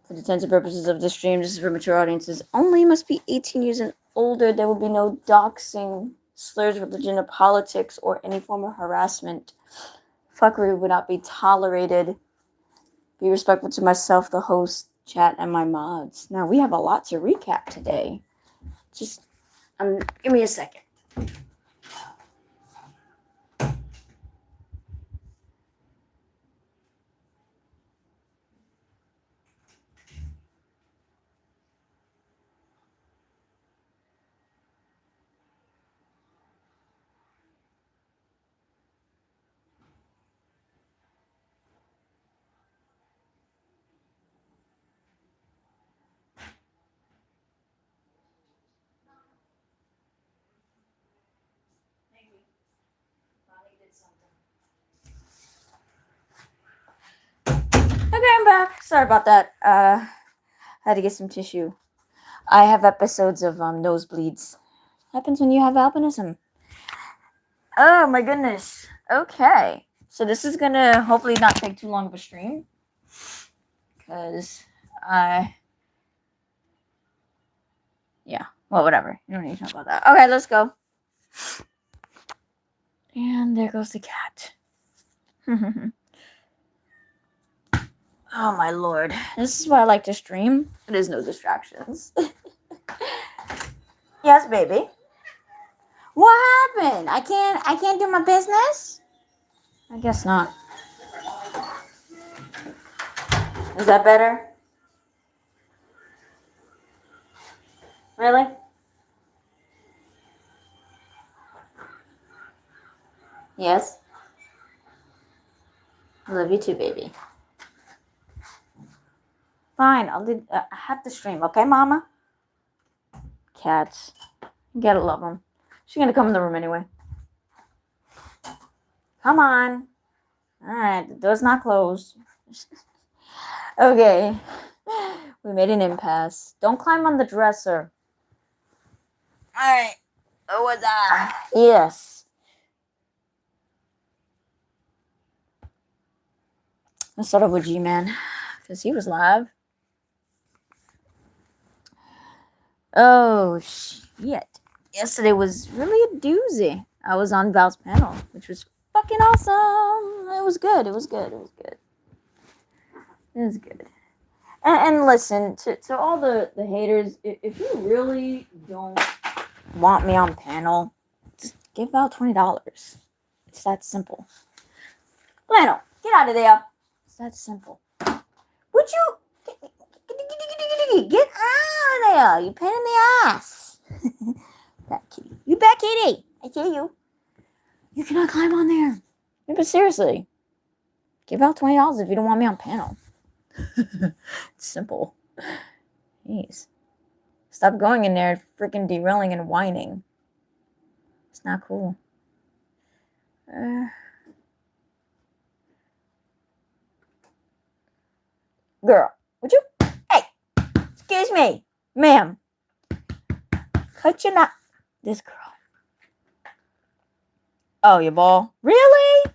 For the intents and purposes of this stream, this is for mature audiences only. Must be 18 years and older. There will be no doxing, slurs, religion, or politics, or any form of harassment. Fuckery would not be tolerated. Be respectful to myself, the host, chat, and my mods. Now, we have a lot to recap today. Just, give me a second. Okay, I'm back. Sorry about that. Had to get some tissue. I have episodes of nosebleeds. Happens when you have albinism. Oh my goodness. Okay. So this is gonna hopefully not take too long of a stream. Because yeah. Well, whatever. You don't need to talk about that. Okay, let's go. And there goes the cat. Oh my lord. This is why I like to stream. There's no distractions. Yes, baby. What happened? I can't do my business? I guess not. Is that better? Really? Yes? I love you too, baby. Fine, I have to stream, okay, mama? Cats. You gotta love them. She's gonna come in the room anyway. Come on. Alright, the door's not closed. Okay. We made an impasse. Don't climb on the dresser. Alright. Oh, what's that? Yes. Let's start off with G-Man. Because he was live. Oh, shit. Yesterday was really a doozy. I was on Val's panel, which was fucking awesome. It was good. And listen, to all the haters, if you really don't want me on panel, just give Val $20. It's that simple. Lano, get out of there. It's that simple. Would you... Get out of there. You pain in the ass. Bad kitty. You bad kitty. I tell you. You cannot climb on there. Yeah, but seriously. Give out $20 if you don't want me on panel. It's simple. Jeez. Stop going in there freaking derailing and whining. It's not cool. Girl, would you... Hey! Excuse me. Ma'am. Cut your knot. This girl. Oh, your ball? Really?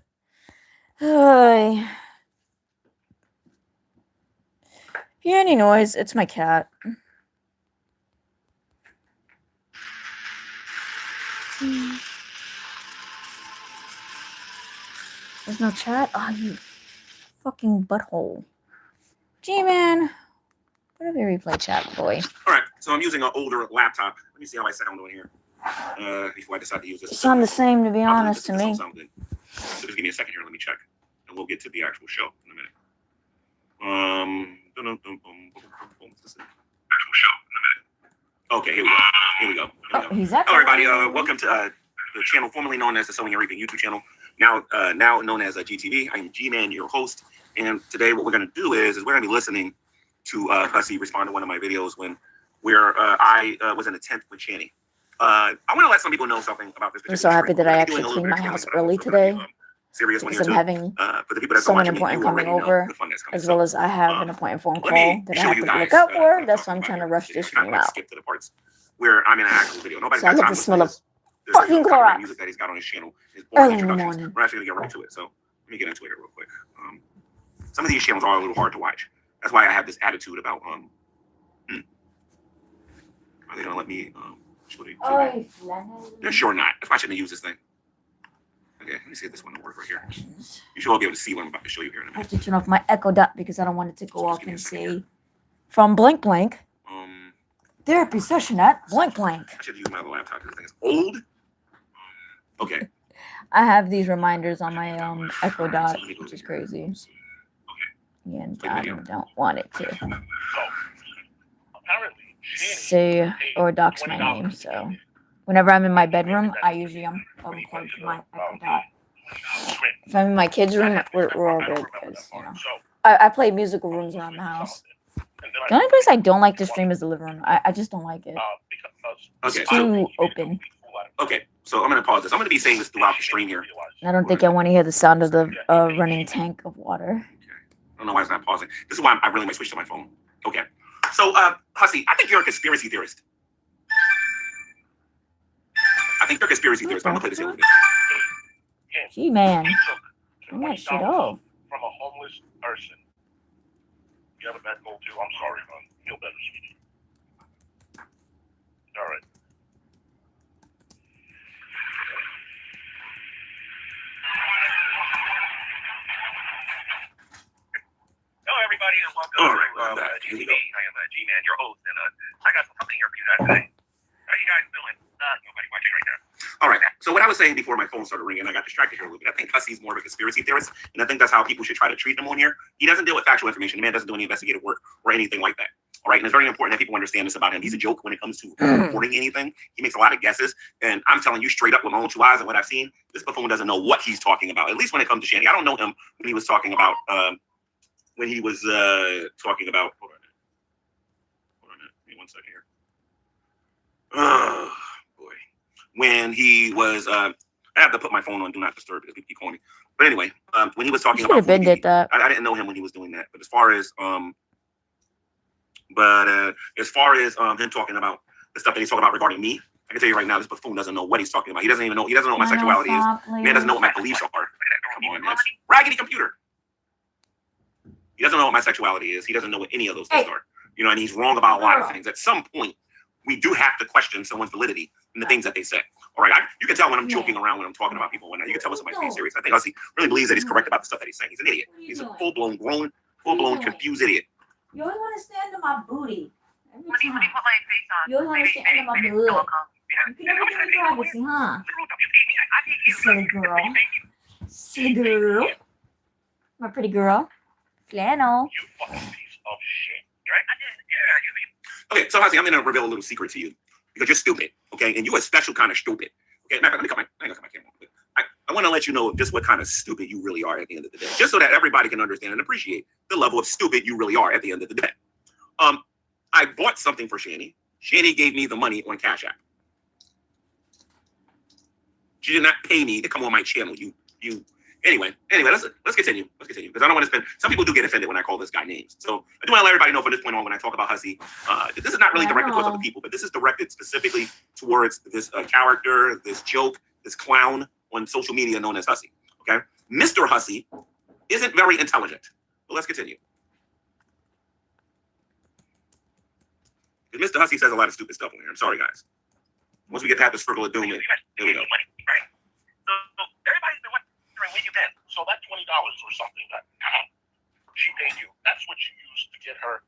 If you hear any noise, it's my cat. There's no chat? Oh, you fucking butthole. G-Man. What if you replay chat, boy? Alright, so I'm using an older laptop. Let me see how I sound on here. Before I decide to use this. You sound the same, to be honest, to me. So just give me a second here, let me check. And we'll get to the actual show in a minute. Actual show in a minute. Okay, here we go. Hello, everybody. Welcome to the channel formerly known as the Sewing and Reaping YouTube channel. Now known as GTV. I am G-Man, your host. And today what we're going to do is we're going to be listening to Hussey respond to one of my videos where I was in a tent with Channy. I want to let some people know something about this. I'm so happy that I actually cleaned my house early today. Serious because I'm having someone important coming over, as well as I have an important phone call that I have to look out for. That's why I'm trying to rush this stream out. Skip to the parts where I'm in an actual video. So I get to smell of fucking Clorox music that he's got on his channel. Early in the morning. We're actually gonna get right to it. So let me get into it here real quick. Some of these channels are a little hard to watch That's why I have this attitude about are they gonna let me show you? They're sure not. That's why I shouldn't use this thing. Okay, let me see if this one will work right here. You should all be able to see what I'm about to show you here in a I have minute. to turn off my Echo Dot because I don't want it to go Just off give me a and second say from blank blank Um, therapy session at blank blank. I should use my other laptop because this thing is old. Okay. I have these reminders on my Echo Dot, which is crazy. And I don't want it to say or dox my name. So whenever I'm in my bedroom, I usually unplug my Echo Dot. If I'm in my kids' room, we're all good because I play musical rooms around the house. The only place I don't like to stream is the living room. I just don't like it. Okay. It's too open. Okay. So I'm gonna pause this. I'm gonna be saying this throughout the stream here. I don't think I want to hear the sound of the running tank of water. I don't know why it's not pausing. This is why I really might switch to my phone. Okay. So, Hussy, I think you're a conspiracy theorist. I think you're a conspiracy theorist. I'm gonna play this here a little bit. Gee, man. Turn that shit off. From a homeless person. You have a bad cold too? I'm sorry, man. Feel better, sweetie. All right. Hello, everybody, and welcome All right, to I'm back. Here we GTV. go. I am G-Man, your host, and I got some company here for you guys today. How you guys doing? Nobody watching right now. All right. So what I was saying before my phone started ringing, I got distracted here a little bit. I think Hussy's more of a conspiracy theorist, and I think that's how people should try to treat him on here. He doesn't deal with factual information. The man doesn't do any investigative work or anything like that. All right. And it's very important that people understand this about him. He's a joke when it comes to reporting anything. He makes a lot of guesses. And I'm telling you straight up with my own two eyes and what I've seen, this buffoon doesn't know what he's talking about, at least when it comes to Shandy. I don't know him when he was talking about, hold on. Give me 1 second here. Oh, boy. When he was, I have to put my phone on Do Not Disturb because people keep calling me. But anyway, when he was talking about, been did that. I didn't know him when he was doing that. But as far as him talking about the stuff that he's talking about regarding me, I can tell you right now, this buffoon doesn't know what he's talking about. He doesn't know what my sexuality is. Man doesn't know what my beliefs are. Come on, man. Raggedy computer. He doesn't know what my sexuality is. He doesn't know what any of those things are. You know, and he's wrong about a lot of things. At some point, we do have to question someone's validity in the things that they say. All right, you can tell when I'm joking around when I'm talking about people. When you can tell when somebody's being serious. I think Hussy really believes that he's correct about the stuff that he's saying. He's an idiot. He's a full-blown, confused idiot. You always want to stand on my booty. Every Let me time. put my face on. You always want to stand on my booty. You can never give me privacy, huh? Silly girl. Silly girl. My pretty girl. Flannel. You fucking piece of shit. Right? I did. Yeah, Okay, so Hussy, I'm going to reveal a little secret to you because you're stupid, okay? And you're a special kind of stupid. Okay, matter of fact, let me cut my camera on. I want to let you know just what kind of stupid you really are at the end of the day, just so that everybody can understand and appreciate the level of stupid you really are at the end of the day. I bought something for Shani. Shani gave me the money on Cash App. She did not pay me to come on my channel. Anyway, let's continue. Because I don't want to spend. Some people do get offended when I call this guy names. So I do want to let everybody know from this point on when I talk about Hussy, this is not really directed towards other people, but this is directed specifically towards this character, this joke, this clown on social media known as Hussy. Okay, Mr. Hussy isn't very intelligent. But let's continue. Because Mr. Hussy says a lot of stupid stuff on here. I'm sorry, guys. Once we get past the circle of doom, here we go. Right. So everybody's been wondering where you been. So that $20 or something that she paid you, that's what you used to get her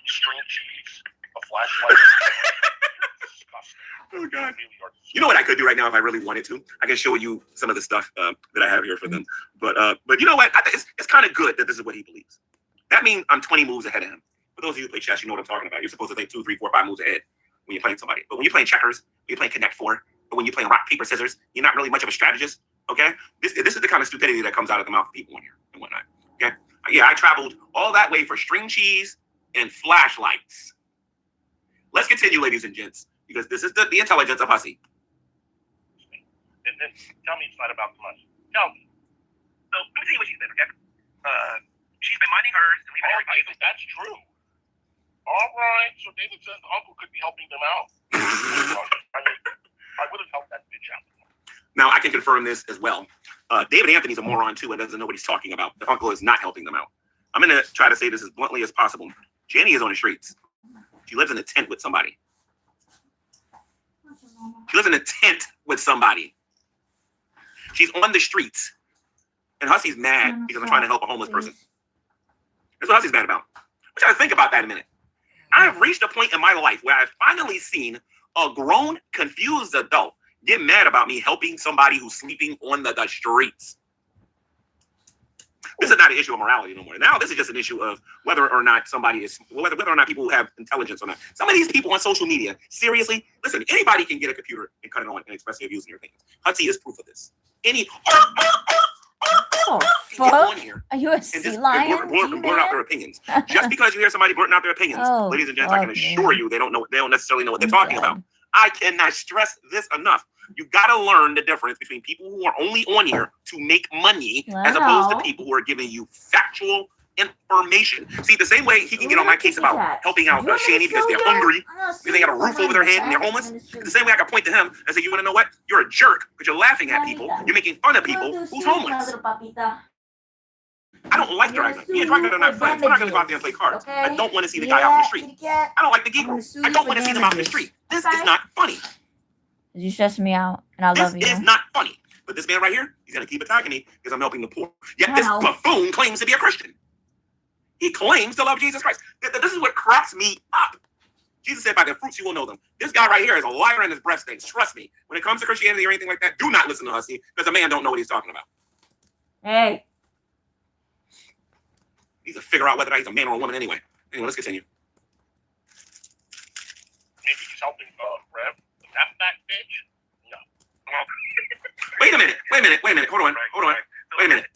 string cheese, a flashlight. Disgusting. Oh, God. Really are disgusting. You know what I could do right now if I really wanted to? I can show you some of the stuff that I have here for them. But you know what? I think it's kind of good that this is what he believes. That means I'm 20 moves ahead of him. For those of you who play chess, you know what I'm talking about. You're supposed to think 2, 3, 4, 5 moves ahead when you're playing somebody. But when you're playing checkers, when you're playing Connect Four, or when you're playing rock, paper, scissors, you're not really much of a strategist. Okay? This is the kind of stupidity that comes out of the mouth of people in here and whatnot. Okay? Yeah, I traveled all that way for string cheese and flashlights. Let's continue, ladies and gents, because this is the intelligence of Hussy. And then tell me it's not about the money. Tell me. So let me tell you what she said, okay? She's been minding hers and leaving everybody. That's true. All right. So David says the uncle could be helping them out. I would have helped that bitch out. Now, I can confirm this as well. David Anthony's a moron, too, and doesn't know what he's talking about. The uncle is not helping them out. I'm going to try to say this as bluntly as possible. Jenny is on the streets. She lives in a tent with somebody. She lives in a tent with somebody. She's on the streets. And Hussey's mad because I'm trying to help a homeless person. That's what Hussey's mad about. What y'all think about that in a minute? I have reached a point in my life where I've finally seen a grown, confused adult get mad about me helping somebody who's sleeping on the streets. This is not an issue of morality no more. Now this is just an issue of whether or not somebody is, whether or not people have intelligence or not. Some of these people on social media, seriously, listen, anybody can get a computer and cut it on and express their views and their opinions. Hussey is proof of this. Oh, fuck. On here Are you a sea lion? blurt out their opinions. Just because you hear somebody blurting out their opinions, ladies and gents, I can assure you they don't necessarily know what they're talking about. I cannot stress this enough. You got to learn the difference between people who are only on here to make money as opposed to people who are giving you factual information. See, the same way he can get on my case about helping out Shanny because they're hungry, because they got a roof over their head and they're homeless. The same way I can point to him and say, you want to know what? You're a jerk because you're laughing at people. You're making fun of people who's homeless. I don't like driving. Me and driving are not friends. We're not going to go out there and play cards. I don't want to see the guy out in the street. I don't like the giggle. I don't want to see them out in the street. This is not funny. You stress me out, and I love you. This is not funny. But this man right here, he's going to keep attacking me because I'm helping the poor. Yet this buffoon claims to be a Christian. He claims to love Jesus Christ. This is what cracks me up. Jesus said, by their fruits you will know them. This guy right here is a liar in his breath stinks. Trust me. When it comes to Christianity or anything like that, do not listen to Hussey because the man don't know what he's talking about. Hey. He needs to figure out whether he's a man or a woman anyway. Anyway, let's continue. Maybe he's helping Rev. That back bitch? No. Wait a minute. Hold on. Wait a minute.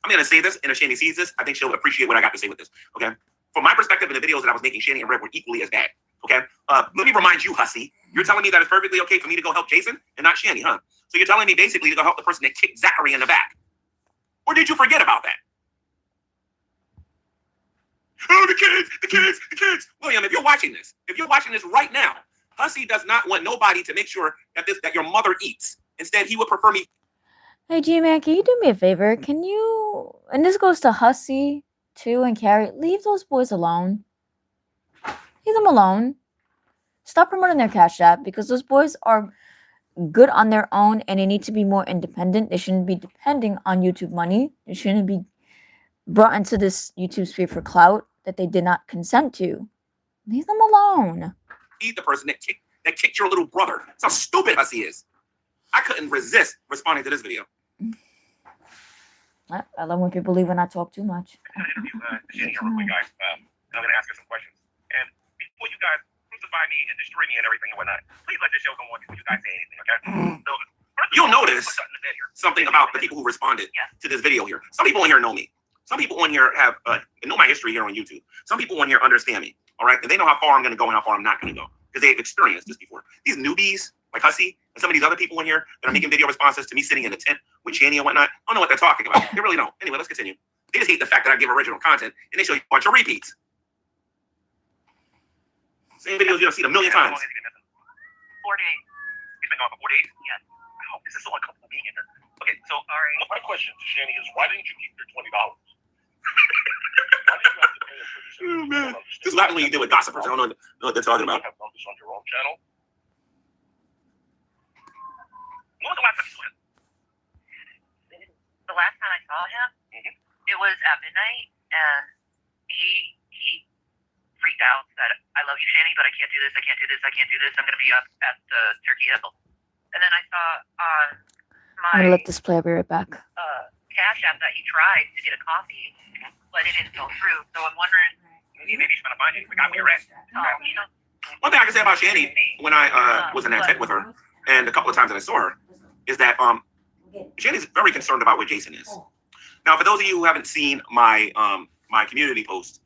I'm going to say this, and if Shanny sees this, I think she'll appreciate what I got to say with this. Okay? From my perspective, in the videos that I was making, Shanny and Rev were equally as bad. Okay? Let me remind you, Hussey, you're telling me that it's perfectly okay for me to go help Jason and not Shanny, huh? So you're telling me basically to go help the person that kicked Zachary in the back. Or did you forget about that? Oh, the kids. William, if you're watching this right now, Hussey does not want nobody to make sure that your mother eats. Instead, he would prefer me. Hey, G-Man, can you do me a favor? Can you, and this goes to Hussey, too, and Carrie, leave those boys alone. Leave them alone. Stop promoting their Cash App because those boys are good on their own and they need to be more independent. They shouldn't be depending on YouTube money. They shouldn't be brought into this YouTube sphere for clout that they did not consent to. Leave them alone. He's the person that kicked your little brother. That's how stupid Hussey is. I couldn't resist responding to this video. I love when people leave when I talk too much. I'm going to interview Jenny real quick, guys. I'm going to ask her some questions. And before you guys crucify me and destroy me and everything and whatnot, please let this show go on before you guys say anything, okay? So, you'll notice something about the people who responded to this video here. Some people on here know me. Some people on here have know my history here on YouTube. Some people on here understand me, all right? And they know how far I'm going to go and how far I'm not going to go because they've experienced this before. These newbies, like Hussey, and some of these other people in here that are making video responses to me sitting in a tent with Shanny and whatnot, don't know what they're talking about. They really don't. Anyway, let's continue. They just hate the fact that I give original content and they show you a bunch of repeats. Same videos you've seen a million times. 4 days. He's been gone for 4 days? Yes. Oh, this is so uncomfortable being in there. Okay, so my question to Shanny is, why didn't you keep your $20? Why did you have to pay him for this? Oh, man. This is not when you deal with gossipers. I don't know what they're talking about. You have done this on your own channel? When was the last time you saw him? The last time I saw him, it was at midnight, and he freaked out, said, I love you, Shanny, but I can't do this, I'm going to be up at the Turkey Hill. And then I saw on I'm going to let this play. I'll be right back. Cash App that he tried to get a coffee, but it didn't go through, so I'm wondering, maybe she's going to find you. We got me arrested. One thing I can say about Shanny when I was in that tent with her, and a couple of times that I saw her, is that Shanny's very concerned about where Jason is. Now, for those of you who haven't seen my my community post,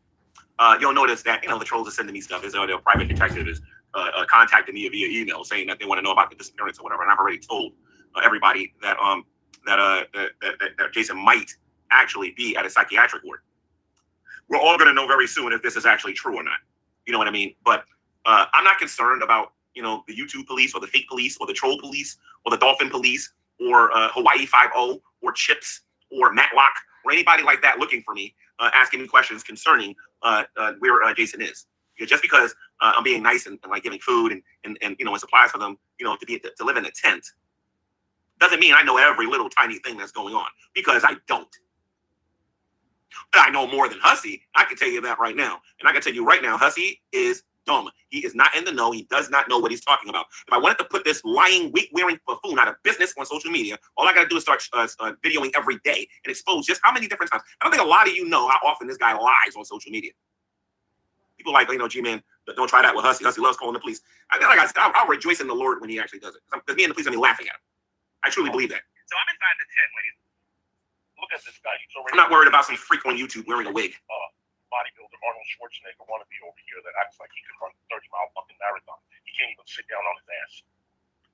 you'll notice that the trolls are sending me stuff. Their private detective is contacting me via email saying that they want to know about the disappearance or whatever. And I've already told everybody that that Jason might actually be at a psychiatric ward. We're all going to know very soon if this is actually true or not. You know what I mean? But I'm not concerned about the YouTube police or the fake police or the troll police or the dolphin police or Hawaii 5-0 or Chips or Matlock or anybody like that looking for me, asking me questions concerning where Jason is. Just because I'm being nice and like giving food and supplies for them, to live in a tent, doesn't mean I know every little tiny thing that's going on, because I don't. But I know more than Hussey. I can tell you that right now. And I can tell you right now, Hussey is dumb. He is not in the know. He does not know what he's talking about. If I wanted to put this lying, wig-wearing buffoon out of business on social media, all I got to do is start videoing every day and expose just how many different times. I don't think a lot of you know how often this guy lies on social media. People like, G-Man, don't try that with Hussey. Hussey loves calling the police. I'll rejoice in the Lord when he actually does it. Because me and the police are laughing at him. I truly believe that. So I'm inside the tent, ladies. Look at this guy. He's already. I'm not worried about some freak on YouTube wearing a wig. Bodybuilder Arnold Schwarzenegger wannabe over here that acts like he can run 30-mile fucking marathon. He can't even sit down on his ass.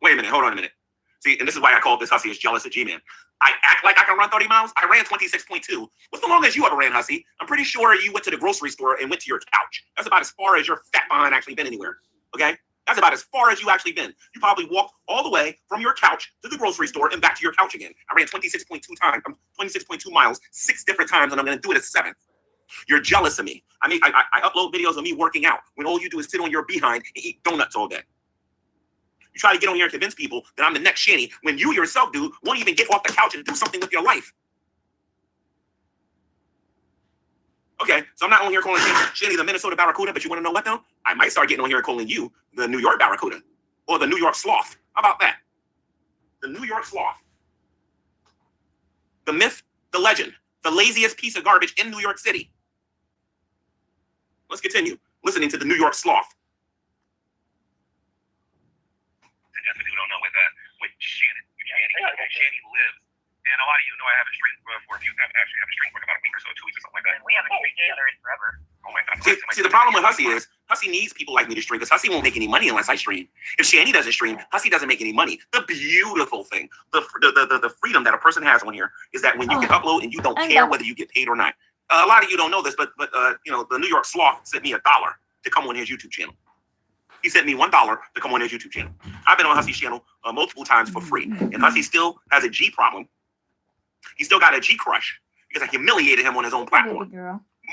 Wait a minute. Hold on a minute. See, and this is why I call this Hussey is jealous of G-Man. I act like I can run 30 miles. I ran 26.2. What's the longest you ever ran, Hussey? I'm pretty sure you went to the grocery store and went to your couch. That's about as far as your fat behind actually been anywhere. Okay? That's about as far as you actually been. You probably walked all the way from your couch to the grocery store and back to your couch again. I ran 26.2 miles 6 different times, and I'm going to do it a 7th. You're jealous of me. I upload videos of me working out when all you do is sit on your behind and eat donuts all day. You try to get on here and convince people that I'm the next Shanny when you yourself, dude, won't even get off the couch and do something with your life. Okay, so I'm not on here calling Shanny the Minnesota Barracuda, but you want to know what, though? I might start getting on here and calling you the New York Barracuda or the New York Sloth. How about that? The New York Sloth. The myth, the legend, the laziest piece of garbage in New York City. Let's continue listening to the New York Sloth. And just if you don't know with Shannon. Shanny lives. And a lot of you know I haven't streamed for a few times. Actually, I haven't streamed for about a week or so, 2 weeks or something like that. We haven't streamed together in forever. Oh my God. See, the problem with Hussey is Hussey needs people like me to stream because Hussey won't make any money unless I stream. If Shanny doesn't stream, Hussey doesn't make any money. The beautiful thing, the freedom that a person has on here is that when you can upload and you don't care whether you get paid or not. A lot of you don't know this, but the New York Sloth sent me $1 to come on his YouTube channel. He sent me $1 to come on his YouTube channel. I've been on Hussey's channel multiple times for free, and Hussey still has a G problem. He still got a G crush because I humiliated him on his own platform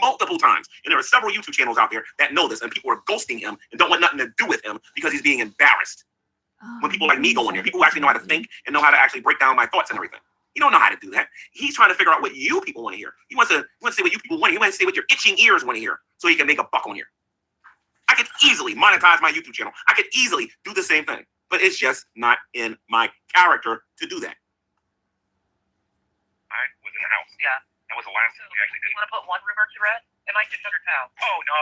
multiple times. And there are several YouTube channels out there that know this, and people are ghosting him and don't want nothing to do with him because he's being embarrassed. When people like me go in there, people who actually know how to think and know how to actually break down my thoughts and everything. He don't know how to do that. He's trying to figure out what you people want to hear. He wants to say what you people want to hear. He wants to say what your itching ears want to hear so he can make a buck on here. I could easily monetize my YouTube channel. I could easily do the same thing, but it's just not in my character to do that. I was in the house. Yeah. That was the last thing we actually did. You want to put one rumor to rest? It might 600 pounds. Oh, no.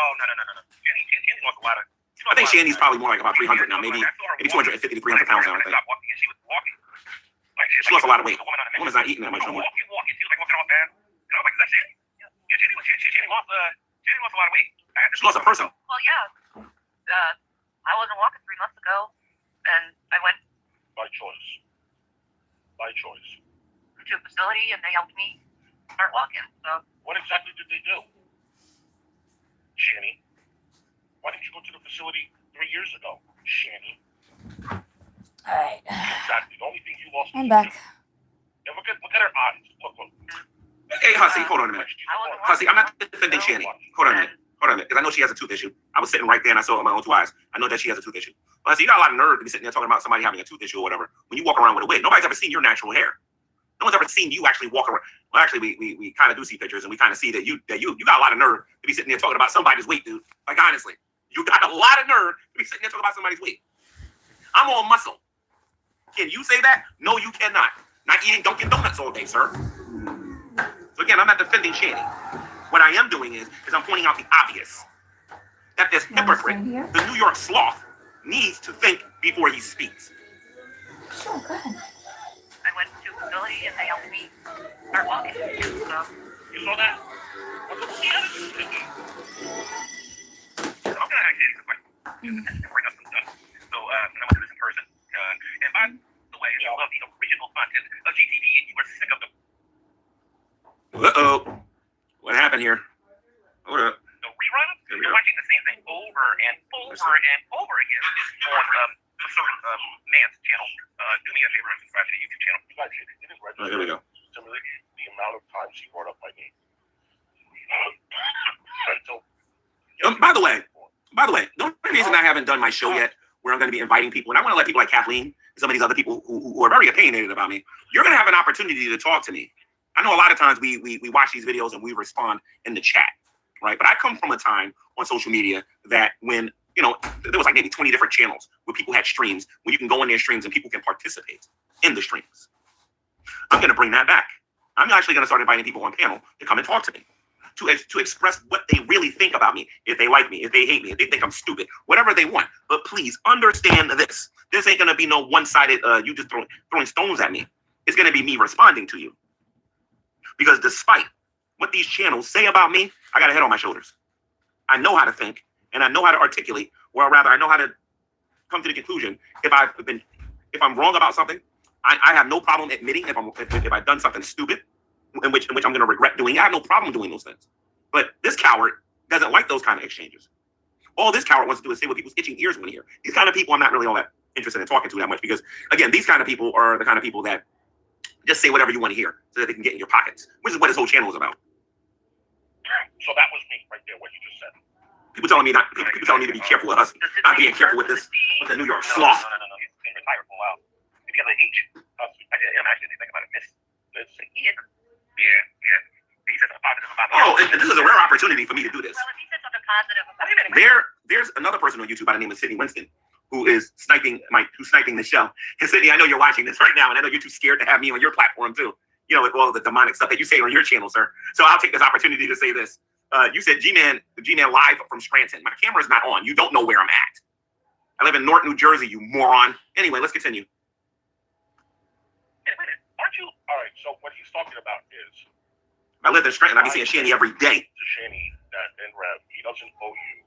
Shanny lost a lot of... I think Shanny's probably more like about 300 now, maybe 250 to 300 pounds now, I think. She was walking. She lost a lot of weight. The woman's not eating that much no more. Walking. She was like walking off bad. And I was like, is that Shanny? Yeah, Shanny lost a lot of weight. She lost a person. Well, yeah. I wasn't walking 3 months ago, and I went By choice. to a facility, and they helped me start walking. So What exactly did they do? Shanny, why didn't you go to the facility 3 years ago? Shanny. All right. Exactly. The only thing you lost I'm was back. And look at her eyes. Look. Hey, Hussey, hold on a minute. Hussey, I'm not defending Shanny. Hold on a minute. Because I know she has a tooth issue. I was sitting right there and I saw it with my own 2 eyes. I know that she has a tooth issue. But Hussey, you got a lot of nerve to be sitting there talking about somebody having a tooth issue or whatever. When you walk around with a wig, nobody's ever seen your natural hair. No one's ever seen you actually walk around. Well, actually, we kind of do see pictures and we kind of see that you got a lot of nerve to be sitting there talking about somebody's weight, dude. Like, honestly, you got a lot of nerve to be sitting there talking about somebody's weight. I'm all muscle. Can you say that? No, you cannot. Not eating Dunkin' Donuts all day, sir. So again, I'm not defending Shanny. What I am doing is I'm pointing out the obvious. That this hypocrite, the New York Sloth, needs to think before he speaks. Sure, go ahead. I went to a facility, and they helped me start walking. So You saw that? What's up with the attitude? I'm going to ask you a question. And bring up some stuff. So, I want to do this in person. And by the way, you love the original content of GTV, and you were sick of the... Uh-oh. What happened here? Hold up. The rerun? You're watching the same thing over and over and over again on a certain man's channel. Do me a favor and subscribe to the YouTube channel. Oh, here we go. underestimate the amount of times he brought up my name. Until By the way, the only reason I haven't done my show yet, where I'm going to be inviting people, and I want to let people like Kathleen and some of these other people who are very opinionated about me, you're going to have an opportunity to talk to me. I know a lot of times we watch these videos and we respond in the chat, right? But I come from a time on social media that when, you know, there was like maybe 20 different channels where people had streams, where you can go in their streams and people can participate in the streams. I'm going to bring that back. I'm actually going to start inviting people on panel to come and talk to me, to express what they really think about me, if they like me, if they hate me, if they think I'm stupid, whatever they want. But please understand this. This ain't going to be no one-sided, you just throwing stones at me. It's going to be me responding to you. Because despite what these channels say about me, I got a head on my shoulders. I know how to think, and I know how to articulate, or rather, I know how to come to the conclusion if I'm wrong about something. I have no problem admitting if I've done something stupid, in which I'm going to regret doing. I have no problem doing those things. But this coward doesn't like those kind of exchanges. All this coward wants to do is say what people's itching ears want to hear. These kind of people I'm not really all that interested in talking to that much, because again, these kind of people are the kind of people that just say whatever you want to hear so that they can get in your pockets, which is what this whole channel is about. So that was me right there, what you just said. People telling me to be careful with us, not being careful with this, with the New York sloth. No. He's been retired for a while. If you have an H, I'm actually thinking about a miss. Let's see. Yeah. He said something positive about me. Oh, and this is a rare opportunity for me to do this. Well, if he said something positive about There's another person on YouTube by the name of Sydney Winston who is sniping the show. And Sydney, I know you're watching this right now, and I know you're too scared to have me on your platform too. You know, with all the demonic stuff that you say on your channel, sir. So I'll take this opportunity to say this. You said G-Man live from Scranton. My camera's not on. You don't know where I'm at. I live in North New Jersey, you moron. Anyway, let's continue. Aren't you? All right, so what he's talking about is, I live in Scranton. I be seeing Shanny every day. to Shanny that in Rev, he doesn't owe you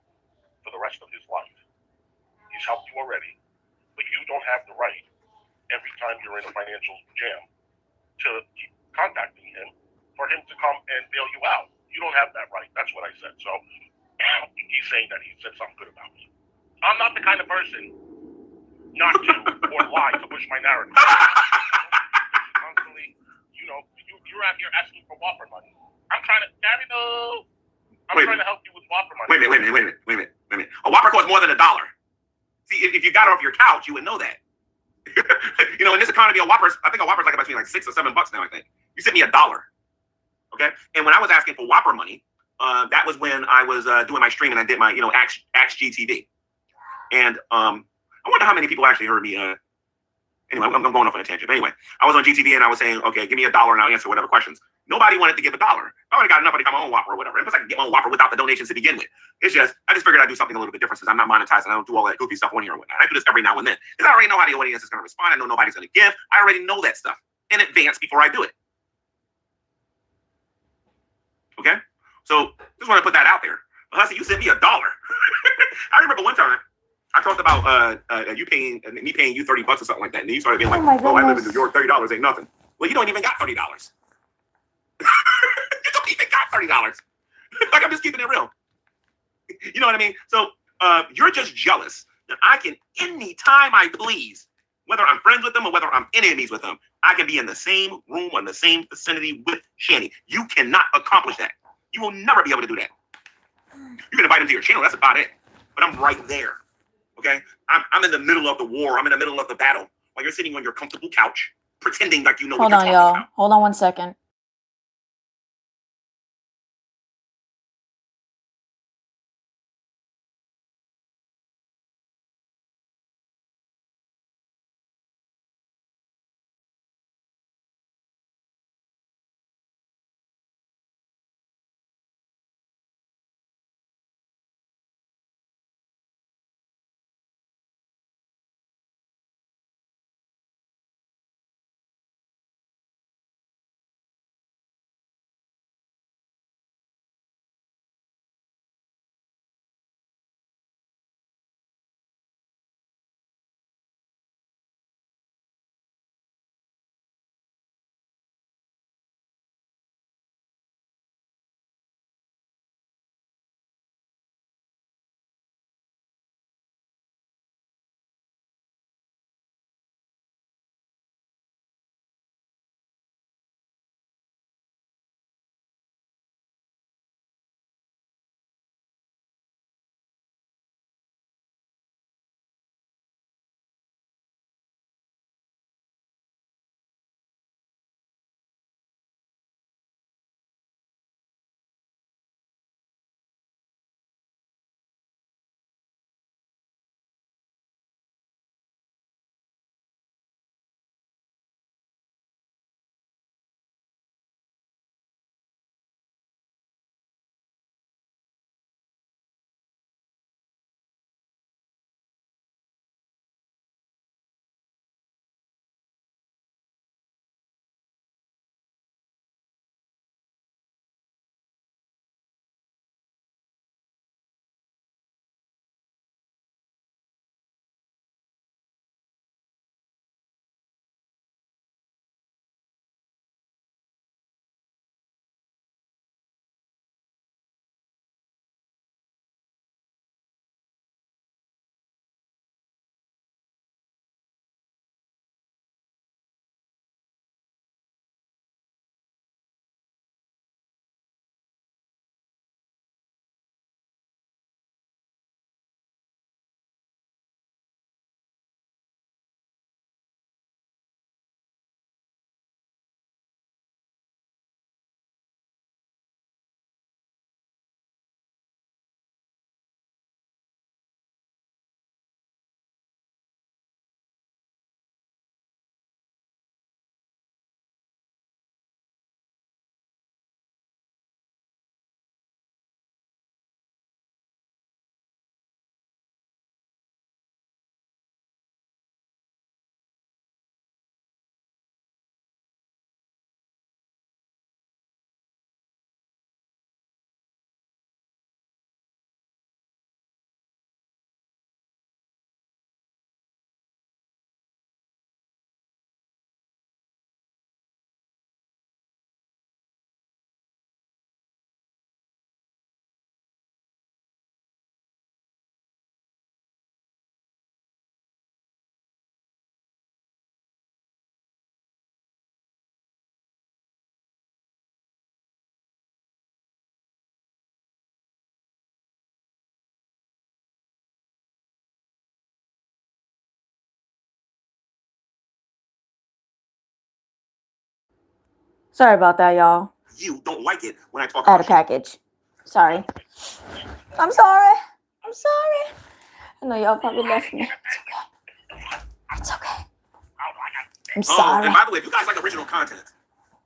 for the rest of his life. He's helped you already, but you don't have the right every time you're in a financial jam to keep contacting him for him to come and bail you out. You don't have that right. That's what I said. So he's saying that he said something good about me. I'm not the kind of person not to or lie to push my narrative. Constantly, you're out here asking for Whopper money. I'm trying to, Daddy, no. I'm trying to help you with Whopper money. Wait a minute. A Whopper costs more than $1. See, if you got it off your couch, you would know that. You know, in this economy, I think a Whopper's like about $6 or $7 now, I think. You sent me $1. Okay? And when I was asking for Whopper money, that was when I was doing my stream and I did my, Axe GTV. And I wonder how many people actually heard me. Anyway, I'm going off on a tangent. But anyway, I was on GTV and I was saying, okay, give me $1 and I'll answer whatever questions. Nobody wanted to give $1. I already got enough to get my own Whopper or whatever. And plus, I can get my own Whopper without the donations to begin with. I just figured I'd do something a little bit different since I'm not monetized and I don't do all that goofy stuff on here and whatnot. I do this every now and then because I already know how the audience is going to respond. I know nobody's going to give. I already know that stuff in advance before I do it. Okay? So just want to put that out there. Hussy, you sent me $1. I remember one time I talked about me paying you $30 or something like that, and then you started being like, "Oh, I live in New York. $30 ain't nothing." Well, you don't even got $30. You don't even got $30. Like, I'm just keeping it real. You know what I mean? So you're just jealous that I can, anytime I please, whether I'm friends with them or whether I'm enemies with them, I can be in the same room or in the same vicinity with Shanny. You cannot accomplish that. You will never be able to do that. You can invite him to your channel. That's about it. But I'm right there. Okay? I'm in the middle of the war. I'm in the middle of the battle while you're sitting on your comfortable couch pretending like you know what you're talking about. Hold on one second. Sorry about that, y'all. You don't like it when I talk I had a about package. Sorry. I'm sorry. I'm sorry. I know y'all probably left me. It's okay. It's okay. I'm Oh, sorry. and by the way, if you guys like original content,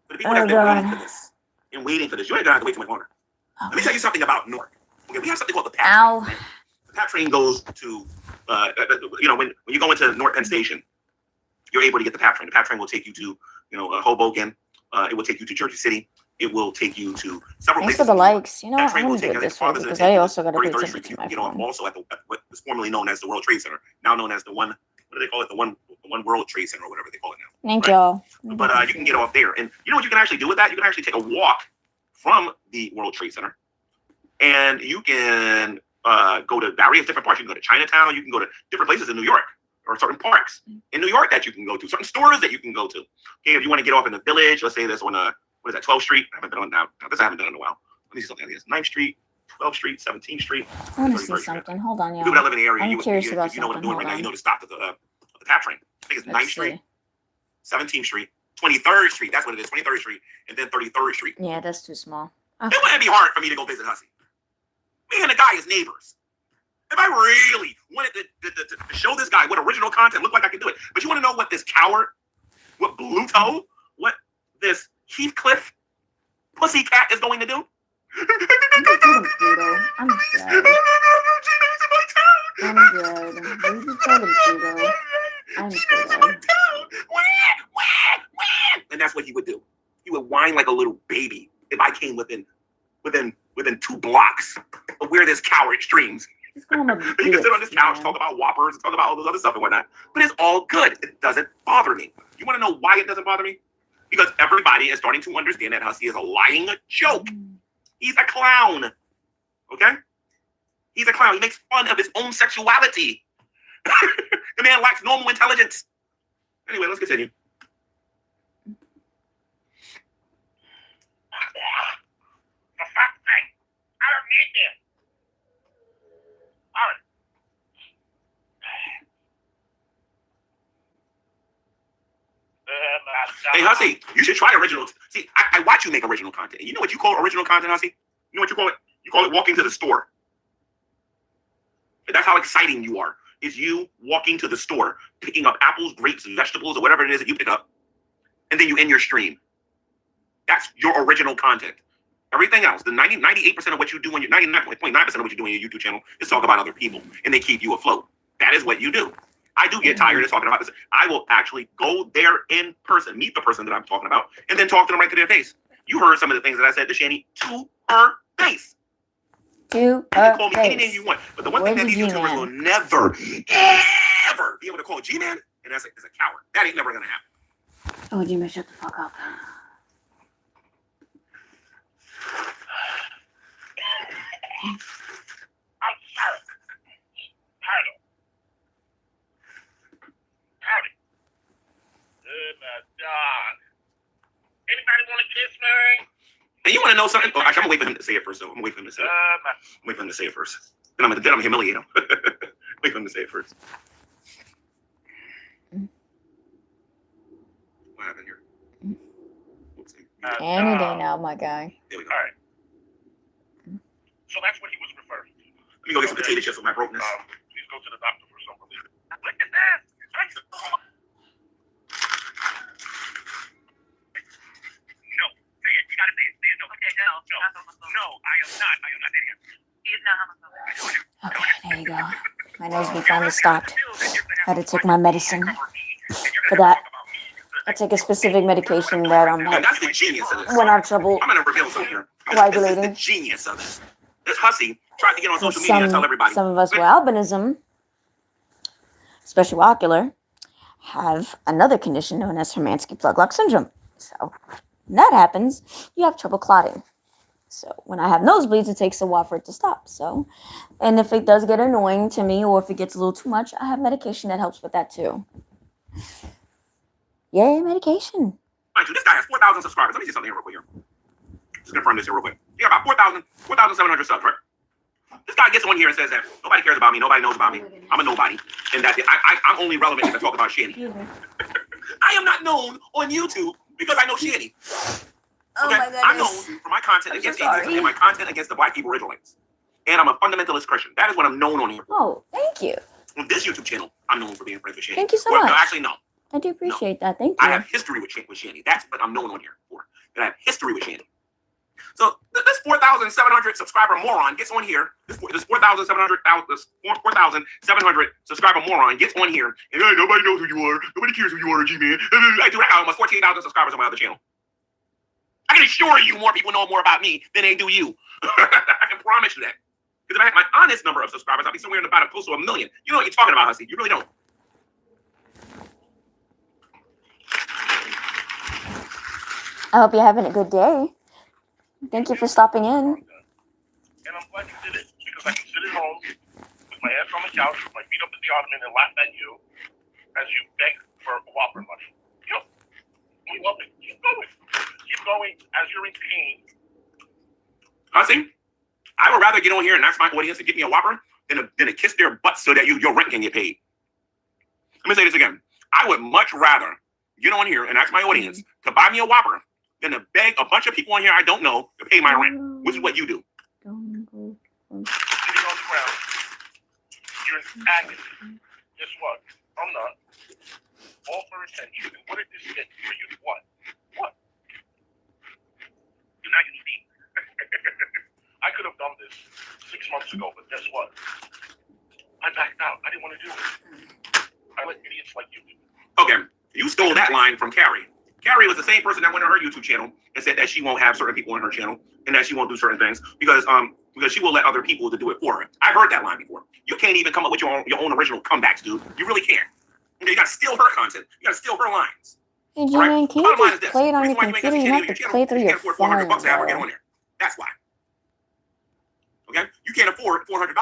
for the people that's been waiting for this and waiting for this, you ain't gonna have to wait too much longer. Let me tell you something about Newark. Okay, we have something called the PAT Ow. train. The PAT train goes to, when you go into North Penn Station, you're able to get the PAT train. The PAT train will take you to, Hoboken. It will take you to Jersey City. It will take you to several Thanks places. for the in New York. likes. You know That what? train I'm will gonna do take it you this as way far as because it'll I take you also got to pay 33rd attention Street. to You my can get off phone. also at what was formerly known as the World Trade Center, now known as the one. What do they call it? The one World Trade Center or whatever they call it now. Thank Right. y'all. But you can get off there, and you know what you can actually do with that? You can actually take a walk from the World Trade Center, and you can go to various different parts. You can go to Chinatown. You can go to different places in New York, or certain parks in New York that you can go to, certain stores that you can go to. Okay, if you want to get off in the Village, let's say this on what is that, 12th Street? I haven't been on now. This I haven't done in a while. Let me see something like this: 9th Street, 12th Street, 17th Street. I want to 33rd see Street. something. Hold on, People that y'all. live in the area, I'm curious about you know what I'm doing something. right now. Hold You know on. to stop the PAT train. I think it's 9th Let's Street, see. 17th Street, 23rd Street. That's what it is. 23rd Street, and then 33rd Street. Yeah, that's too small. It wouldn't be hard for me to go visit Hussey. Me and the guy is neighbors. If I really wanted to show this guy what original content looked like, I could do it. But you want to know what this coward, what Bluto, what this Heathcliff pussycat is going to do? I'm good. I'm good. I'm good. And that's what he would do. He would whine like a little baby if I came within 2 blocks of where this coward streams. He can sit on this couch, talk about Whoppers, talk about all this other stuff and whatnot. But it's all good. It doesn't bother me. You want to know why it doesn't bother me? Because everybody is starting to understand that Hussey is a lying joke. He's a clown. Okay? He's a clown. He makes fun of his own sexuality. The man lacks normal intelligence. Anyway, let's continue. The fact thing. I don't need this. All right. Hey, Hussey, you should try original. See, I watch you make original content. And you know what you call original content, Hussey? You know what you call it? You call it walking to the store. And that's how exciting you are, is you walking to the store, picking up apples, grapes, vegetables, or whatever it is that you pick up, and then you end your stream. That's your original content. Everything else, the 98% of what you do on your 99.9% of what you do on your YouTube channel is talk about other people, and they keep you afloat. That is what you do. I do get tired of talking about this. I will actually go there in person, meet the person that I'm talking about, and then talk to them right to their face. You heard some of the things that I said to Shani to her face. To You her can call me any name face. you want, but the one thing that these Where's the YouTubers G-Man? will never, ever be able to call G-Man, and that's is a coward. That ain't never gonna happen. Oh, Jimmy, shut the fuck up. I'm sorry. Howdy. Howdy. Oh, my God. Anybody want to kiss me? And you want to know something? Oh, actually, I'm gonna wait for him to say it first. Though I'm gonna wait for him to say it. My Wait for him to say it first. Then I'm gonna humiliate him. Wait for him to say it first. What happened here? Let's see. Any day now, my guy. There we go. All right. So that's what he was referring to. Let me go get some potato chips with my brokenness. Please go to the doctor for some relief. Look at that. No, say it. You gotta say it. Say it. No. Okay, no. No, I am not. I am not idiot. He is not homophobic. Okay, there you go. My nosebleed finally stopped. Had to take my medicine for that. I take a specific medication that And that's the genius of this. when I have trouble. I'm gonna reveal something here. This is Coagulating. the genius of this. This Hussey tried to get on social media and tell everybody. Some of us with albinism, especially ocular, have another condition known as Hermansky Plug-Lock syndrome. So when that happens, you have trouble clotting. So when I have nosebleeds, it takes a while for it to stop. So, and if it does get annoying to me, or if it gets a little too much, I have medication that helps with that too. Yay, medication. Mind you, this guy has 4,000 subscribers. Let me see something here real quick here. Just confirm this here real quick. You got about 4,700 subs, right? This guy gets on here and says that nobody cares about me, nobody knows about me. I'm a nobody, and that I'm only relevant if I talk about Shani. I am not known on YouTube because I know Shani. Oh Okay? my I'm goodness. known for my content I'm so against atheists sorry. and my content against the Black Hebrew Israelites. And I'm a fundamentalist Christian. That is what I'm known on here. Oh, thank you. On this YouTube channel, I'm known for being friends with Shanny. Thank you so Well, much. no, actually, no. I do appreciate that. Thank I you. have history with Shanny. That's what I'm known on here for. That I have history with Shanny. So this 4,700 subscriber moron gets on here. This 4,700 subscriber moron gets on here. And hey, nobody knows who you are. Nobody cares who you are, G-Man. I do have almost 14,000 subscribers on my other channel. I can assure you more people know more about me than they do you. I can promise you that. Because if I had my honest number of subscribers, I'd be somewhere in about close to 1 million. You know what you're talking about, Hussy. You really don't. I hope you're having a good day. Thank you for stopping in. And I'm glad you did it because I can sit at home with my ass on the couch, with my feet up at the ottoman, and laugh at you as you beg for a Whopper money. You know, we love it. Keep going. Keep going as you're in pain. Hussy, I would rather get on here and ask my audience to get me a Whopper than to kiss their butt so that your rent can get paid. Let me say this again. I would much rather get on here and ask my audience to buy me a Whopper than to beg a bunch of people on here I don't know to pay my rent, which is what you do. Sitting on the ground. You're in agony. Guess what? I'm not. All for attention. And what did this get for you? What? What? You're not going to need. I could have done this 6 months ago, but guess what? I backed out. I didn't want to do it. I let idiots like you do it. Okay, you stole that line from Carrie. Carrie was the same person that went on her YouTube channel and said that she won't have certain people on her channel and that she won't do certain things because she will let other people to do it for her. I've heard that line before. You can't even come up with your own original comebacks, dude. You really can't. You gotta steal her content. You gotta steal her lines. Hey, G-Man, can you just play it on your Reason why you ain't got computer? You Shanny have on your to channel, play through you your can't afford $400 phone, to have her get bro. on there. That's why. Okay? You can't afford $400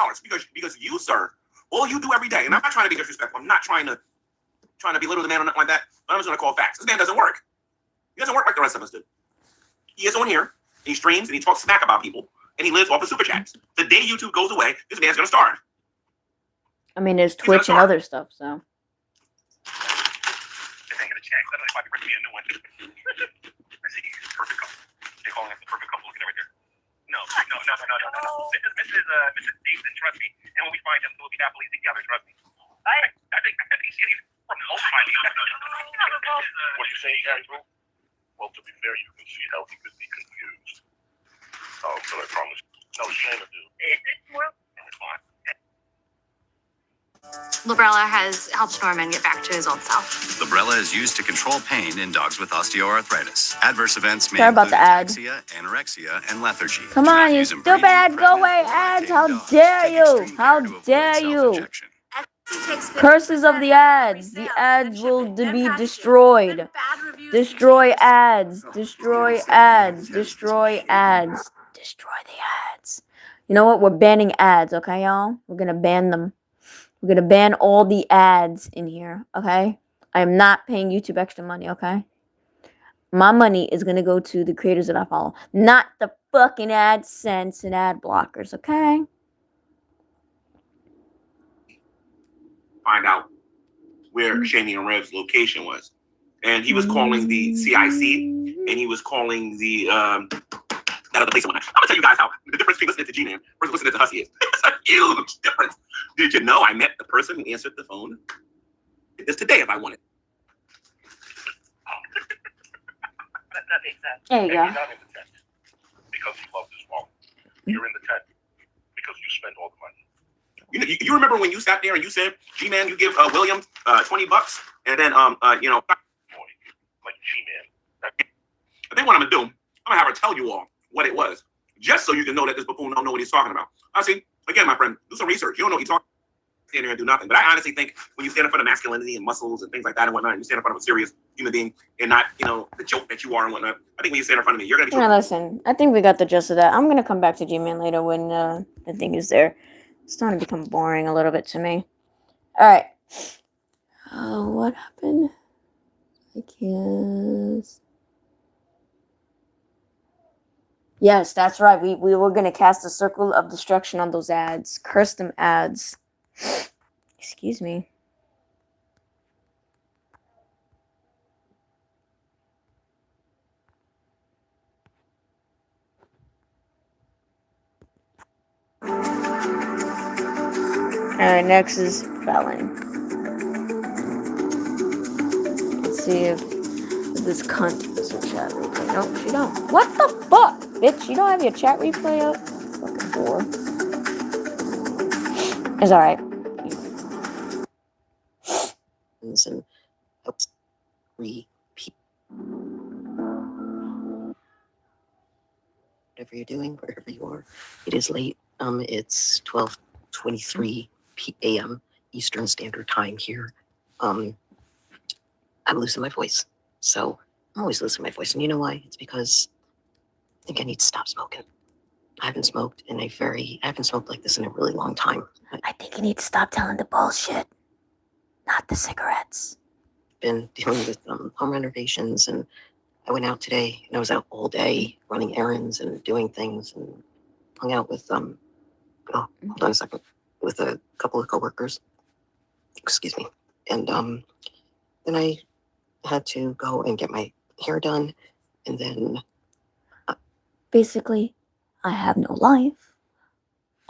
because you, sir, all you do every day, and I'm not trying to be disrespectful. I'm not trying to belittle the man or nothing like that. But I'm just gonna call facts. This man doesn't work. He doesn't work like the rest of us do. He is on here, and he streams, and he talks smack about people, and he lives off of super chats. The day YouTube goes away, this man's gonna starve. I mean, there's Twitch and other stuff, so. This ain't gonna check. That might be me a new one. I see. Perfect couple. They're calling it the perfect couple. Look at it right there. No. This is Nathan, trust me. And when we find him, we'll be happily together, trust me. I think he's from most of my What do you say, Andrew? Well, to be fair, you can see how he could be confused. But I promise, no shame to do. Is it more? Fine. Librela has helped Norman get back to his old self. Librela is used to control pain in dogs with osteoarthritis. Adverse events may Sorry about include the ad. ataxia, anorexia, and lethargy. Come Do not on, you use stupid breeding, ad. Go pregnant, away, or ads. lactating How dogs. dare Take you? extreme How care to avoid dare you? self-injection. Curses of the ads. The ads will be destroyed. Destroy ads. Destroy ads. Destroy ads. Destroy the ads. You know what? We're banning ads, okay, y'all? We're gonna ban them. We're gonna ban all the ads in here, okay? I am not paying YouTube extra money, okay? My money is gonna go to the creators that I follow, not the fucking AdSense and ad blockers, okay? Find out where Shanny and Rev's location was. And he was calling the CIC, and he was calling the that other place. I'm gonna tell you guys how the difference between listening to G-Man versus listening to Hussy is. It's a huge difference. Did you know I met the person who answered the phone? Did this today if I wanted. That makes sense. There you And go. you're not in the tent because you love this mom. You're in the tent because you spend all the money. You remember when you sat there and you said, G-Man, you give William $20, and then Boy, like G-Man. I think what I'm gonna do, I'm gonna have her tell you all what it was, just so you can know that this buffoon don't know what he's talking about. I see. Again, my friend, do some research. You don't know what you're talking. Stand there and do nothing. But I honestly think when you stand in front of masculinity and muscles and things like that and whatnot, and you stand in front of a serious human being and not, the joke that you are and whatnot. I think when you stand in front of me, you're gonna be. Yeah, listen, I think we got the gist of that. I'm gonna come back to G-Man later when the thing is there. It's starting to become boring a little bit to me. Alright. What happened? I guess. Yes, that's right. We were gonna cast a circle of destruction on those ads. Curse them ads. Excuse me. Alright, next is Felon. Let's see if this cunt is a chat replay. Nope, she don't. What the fuck, bitch? You don't have your chat replay up? Fucking whore. It's alright. And helps repeat whatever you're doing, wherever you are. It is late. It's 12:23 p.m. Eastern Standard Time here. I'm losing my voice. So I'm always losing my voice. And you know why? It's because I think I need to stop smoking. I haven't smoked like this in a really long time. I think you need to stop telling the bullshit, not the cigarettes. Been dealing with home renovations, and I went out today and I was out all day running errands and doing things, and hung out with hold on a second, with a couple of coworkers. Excuse me. And then I had to go and get my hair done, and then Basically, I have no life.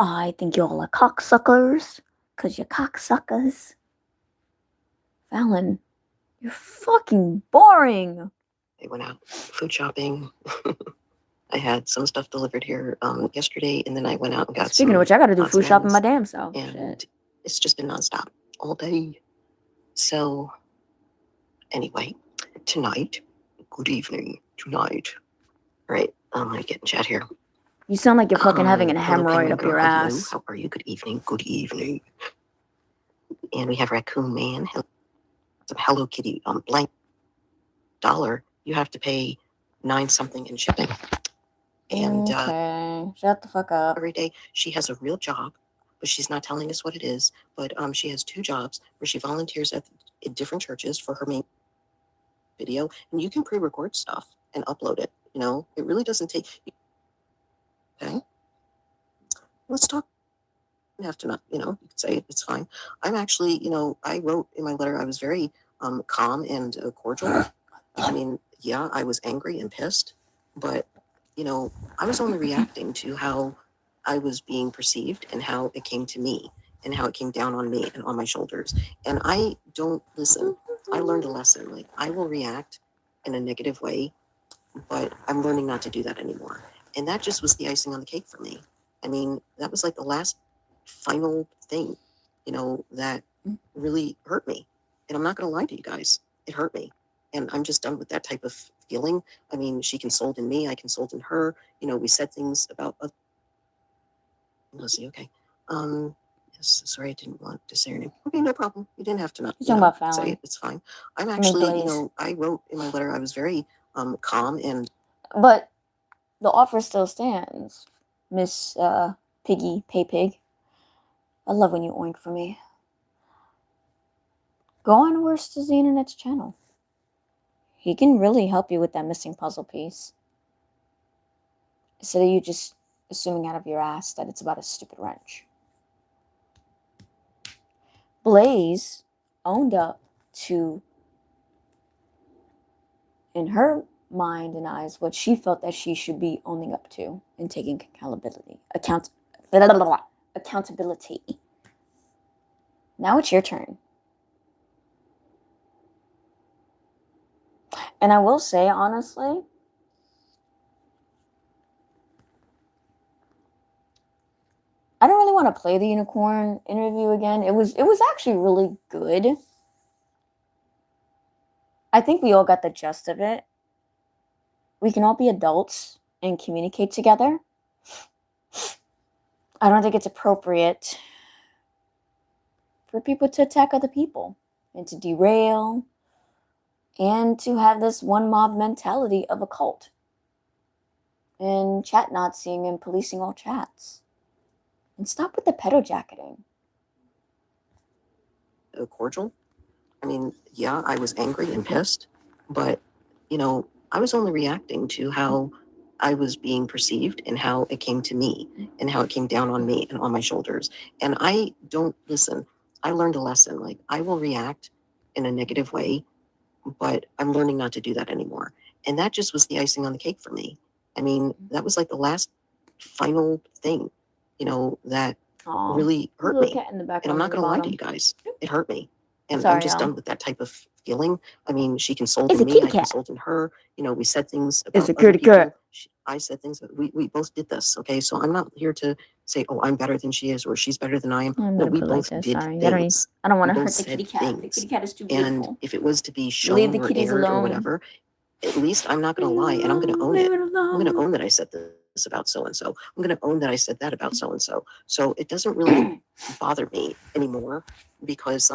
I think y'all are cocksuckers, cause you're cocksuckers. Fallon, you're fucking boring. I went out food shopping. I had some stuff delivered here yesterday, and then I went out and got Speaking of which, I gotta do odds food and shopping ends, my damn self. and Shit. it's just been nonstop all day. So anyway, tonight, good evening, tonight. All right, I'm gonna get in chat here. You sound like you're fucking having an Hello, hemorrhoid Penguin up Girl. your Hello, ass. how are you? Good evening, good evening. And we have Raccoon Man. Some Hello Kitty blank dollar. You have to pay $9 something in shipping. And Okay, shut the fuck up. every day she has a real job, but she's not telling us what it is. But she has 2 jobs where she volunteers in different churches for her main video, and you can pre-record stuff and upload it. You know, it really doesn't take. Okay, let's talk. You have to not. You know, you can say it. It's fine. I'm actually. You know, I wrote in my letter. I was very calm and cordial. I mean, yeah, I was angry and pissed, but you know, I was only reacting to how I was being perceived and how it came to me and how it came down on me and on my shoulders. And I don't listen. I learned a lesson. Like, I will react in a negative way, but I'm learning not to do that anymore. And that just was the icing on the cake for me. I mean, that was like the last final thing, you know, that really hurt me. And I'm not going to lie to you guys. It hurt me. And I'm just done with that type of feeling. I mean, she consoled in me. I consoled in her. You know, we said things about, let's see, okay. Yes, sorry, I didn't want to say your name. Okay, no problem. You didn't have to not You're talking about Fallon. say it. It's fine. I'm actually, you Blaze. know, I wrote in my letter, I was very calm and But the offer still stands, Miss Piggy Pay Pig. I love when you oink for me. Go on Worst is the Internet's channel. He can really help you with that missing puzzle piece. Instead of you just assuming out of your ass that it's about a stupid wrench. Blaze owned up to, in her mind and eyes, what she felt that she should be owning up to and taking accountability. Accountability. Now it's your turn. And I will say, honestly, I don't really want to play the unicorn interview again. It was actually really good. I think we all got the gist of it. We can all be adults and communicate together. I don't think it's appropriate for people to attack other people and to derail and to have this one mob mentality of a cult and chat Nazing and policing all chats. And stop with the pedo jacketing. cordial. I mean, yeah, I was angry and pissed, but, you know, I was only reacting to how I was being perceived and how it came to me and how it came down on me and on my shoulders. And I don't listen. I learned a lesson. Like, I will react in a negative way, but I'm learning not to do that anymore. And that just was the icing on the cake for me. I mean, that was like the last final thing, you know, that Aw, really hurt little me. cat in the background. And I'm not on the going to lie to bottom. you guys. It hurt me. And Sorry, I'm just y'all. done with that type of feeling. I mean, she consoled It's a me. kitty I cat. consoled her. You know, we said things It's about a other kitty people. cat. I said things. We both did this. Okay. So I'm not here to say, oh, I'm better than she is or she's better than I am. I'm No, gonna we put it like both this. did Sorry, things. I don't want We to both hurt the kitty said cat. The things. kitty cat is too And beautiful. if it was to be Leave shown the or kitties aired or alone. whatever, at least I'm not going to lie and I'm going to own Leave it. it I'm going to alone. own that I said this about so and so. I'm going to own that I said that about so and so. So it doesn't really bother me anymore because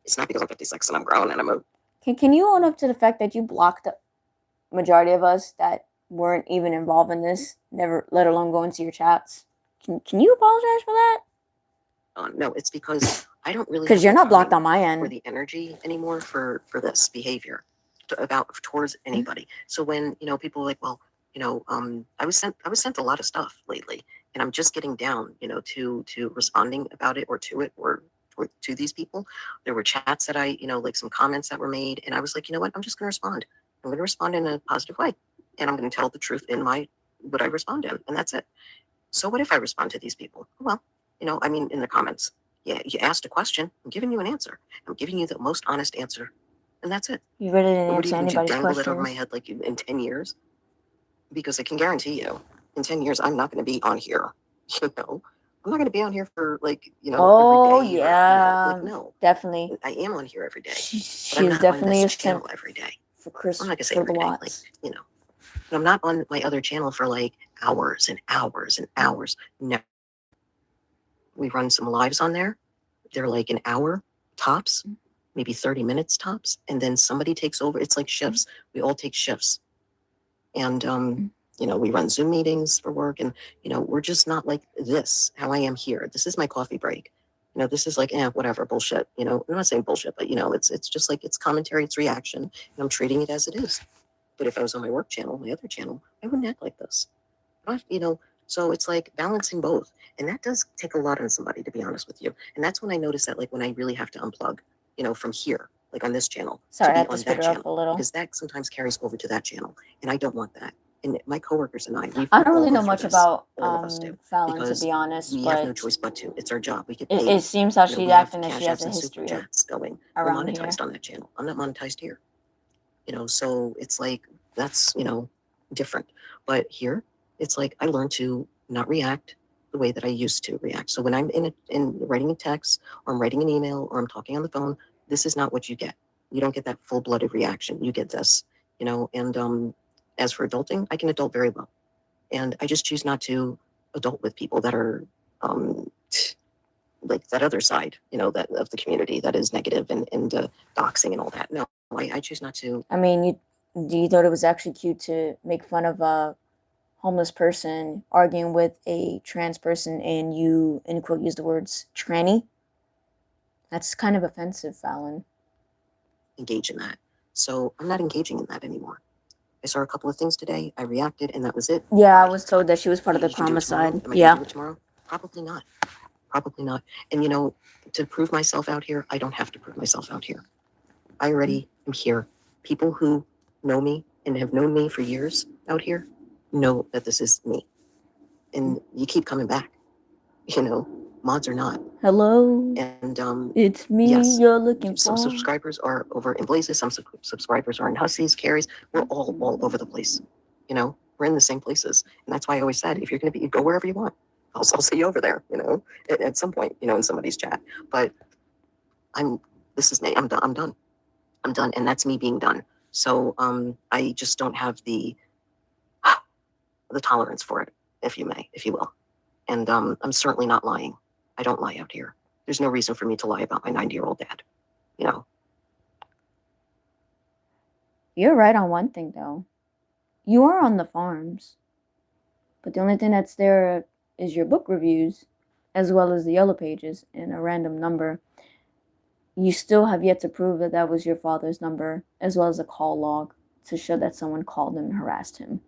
it's not because I'm 56 and I'm grown and I'm a Can you own up to the fact that you blocked the majority of us that weren't even involved in this, never let alone go into your chats? Can you apologize for that? no, it's because I don't really Because have you're the not blocked time on my or end. the energy anymore for this behavior towards anybody. So when people are like, well, I was sent a lot of stuff lately, and I'm just getting down, to responding about it or to it or to these people. There were chats that I, like some comments that were made, and I was like, you know what, I'm just going to respond. I'm going to respond in a positive way, and I'm going to tell the truth in what I respond in, and that's it. So what if I respond to these people? Well, I mean, in the comments, yeah, you asked a question, I'm giving you an answer. I'm giving you the most honest answer, and that's it. You really didn't What do answer you do? anybody's Dangle it over my questions. head like in 10 years? Because I can guarantee you, in 10 years, I'm not going to be on here. I'm not going to be on here for Oh every day. yeah, No, definitely. I am on here every day. She But I'm is not on definitely a this channel simp every day. for Chris I'm not going to say for every the day, Watts. but I'm not on my other channel for like hours and hours and hours. No. We run some lives on there. They're like an hour tops, maybe 30 minutes tops. And then somebody takes over. It's like shifts. We all take shifts. And, we run Zoom meetings for work. And, we're just not like this, how I am here. This is my coffee break. This is like, whatever, bullshit. I'm not saying bullshit, but, it's just like it's commentary, it's reaction. And I'm treating it as it is. But if I was on my work channel, my other channel, I wouldn't act like this. So it's like balancing both. And that does take a lot on somebody, to be honest with you. And that's when I notice that, like, when I really have to unplug, from here, like on this channel, Sorry, I to have be to on spit that her up channel. a little. Because that sometimes carries over to that channel. And I don't want that. And my coworkers and I I don't really all know go much through this. about All of us do. Fallon, to Because be honest, we have no but choice but to. It's our job. We get it paid. seems how she's we have acting that she Cash has Apps a and history Super of Chats going. We're around monetized here. on that channel. I'm not monetized here. So it's like that's different. But here, it's like I learned to not react the way that I used to react. So when I'm in writing a text or I'm writing an email or I'm talking on the phone, this is not what you get. You don't get that full-blooded reaction. You get this, and as for adulting, I can adult very well. And I just choose not to adult with people that are like that other side, that of the community that is negative and doxing and all that. No, I choose not to. I mean, you thought it was actually cute to make fun of a homeless person arguing with a trans person, and you, in quote, use the words tranny. That's kind of offensive, Fallon. Engage in that. So I'm not engaging in that anymore. I saw a couple of things today. I reacted, and that was it. Yeah, I was told that she was part of the You can do it tomorrow. homicide. Am I Yeah. gonna do it tomorrow? Probably not. Probably not. And to prove myself out here, I don't have to prove myself out here. I already am here. People who know me and have known me for years out here know that this is me. And you keep coming back. Mods or not. Hello. And It's me yes, you're looking some for. subscribers are over in Blazes, some subscribers are in Hussies, Carries. We're all over the place. We're in the same places. And that's why I always said, if you're going to be, go wherever you want. I'll see you over there, at some point, in somebody's chat. But this is me. I'm done. I'm done. And that's me being done. So I just don't have the tolerance for it, if you will. And I'm certainly not lying. I don't lie out here. There's no reason for me to lie about my 90-year-old dad. You're right on one thing, though. You are on the farms. But the only thing that's there is your book reviews, as well as the yellow pages and a random number. You still have yet to prove that that was your father's number, as well as a call log to show that someone called him and harassed him.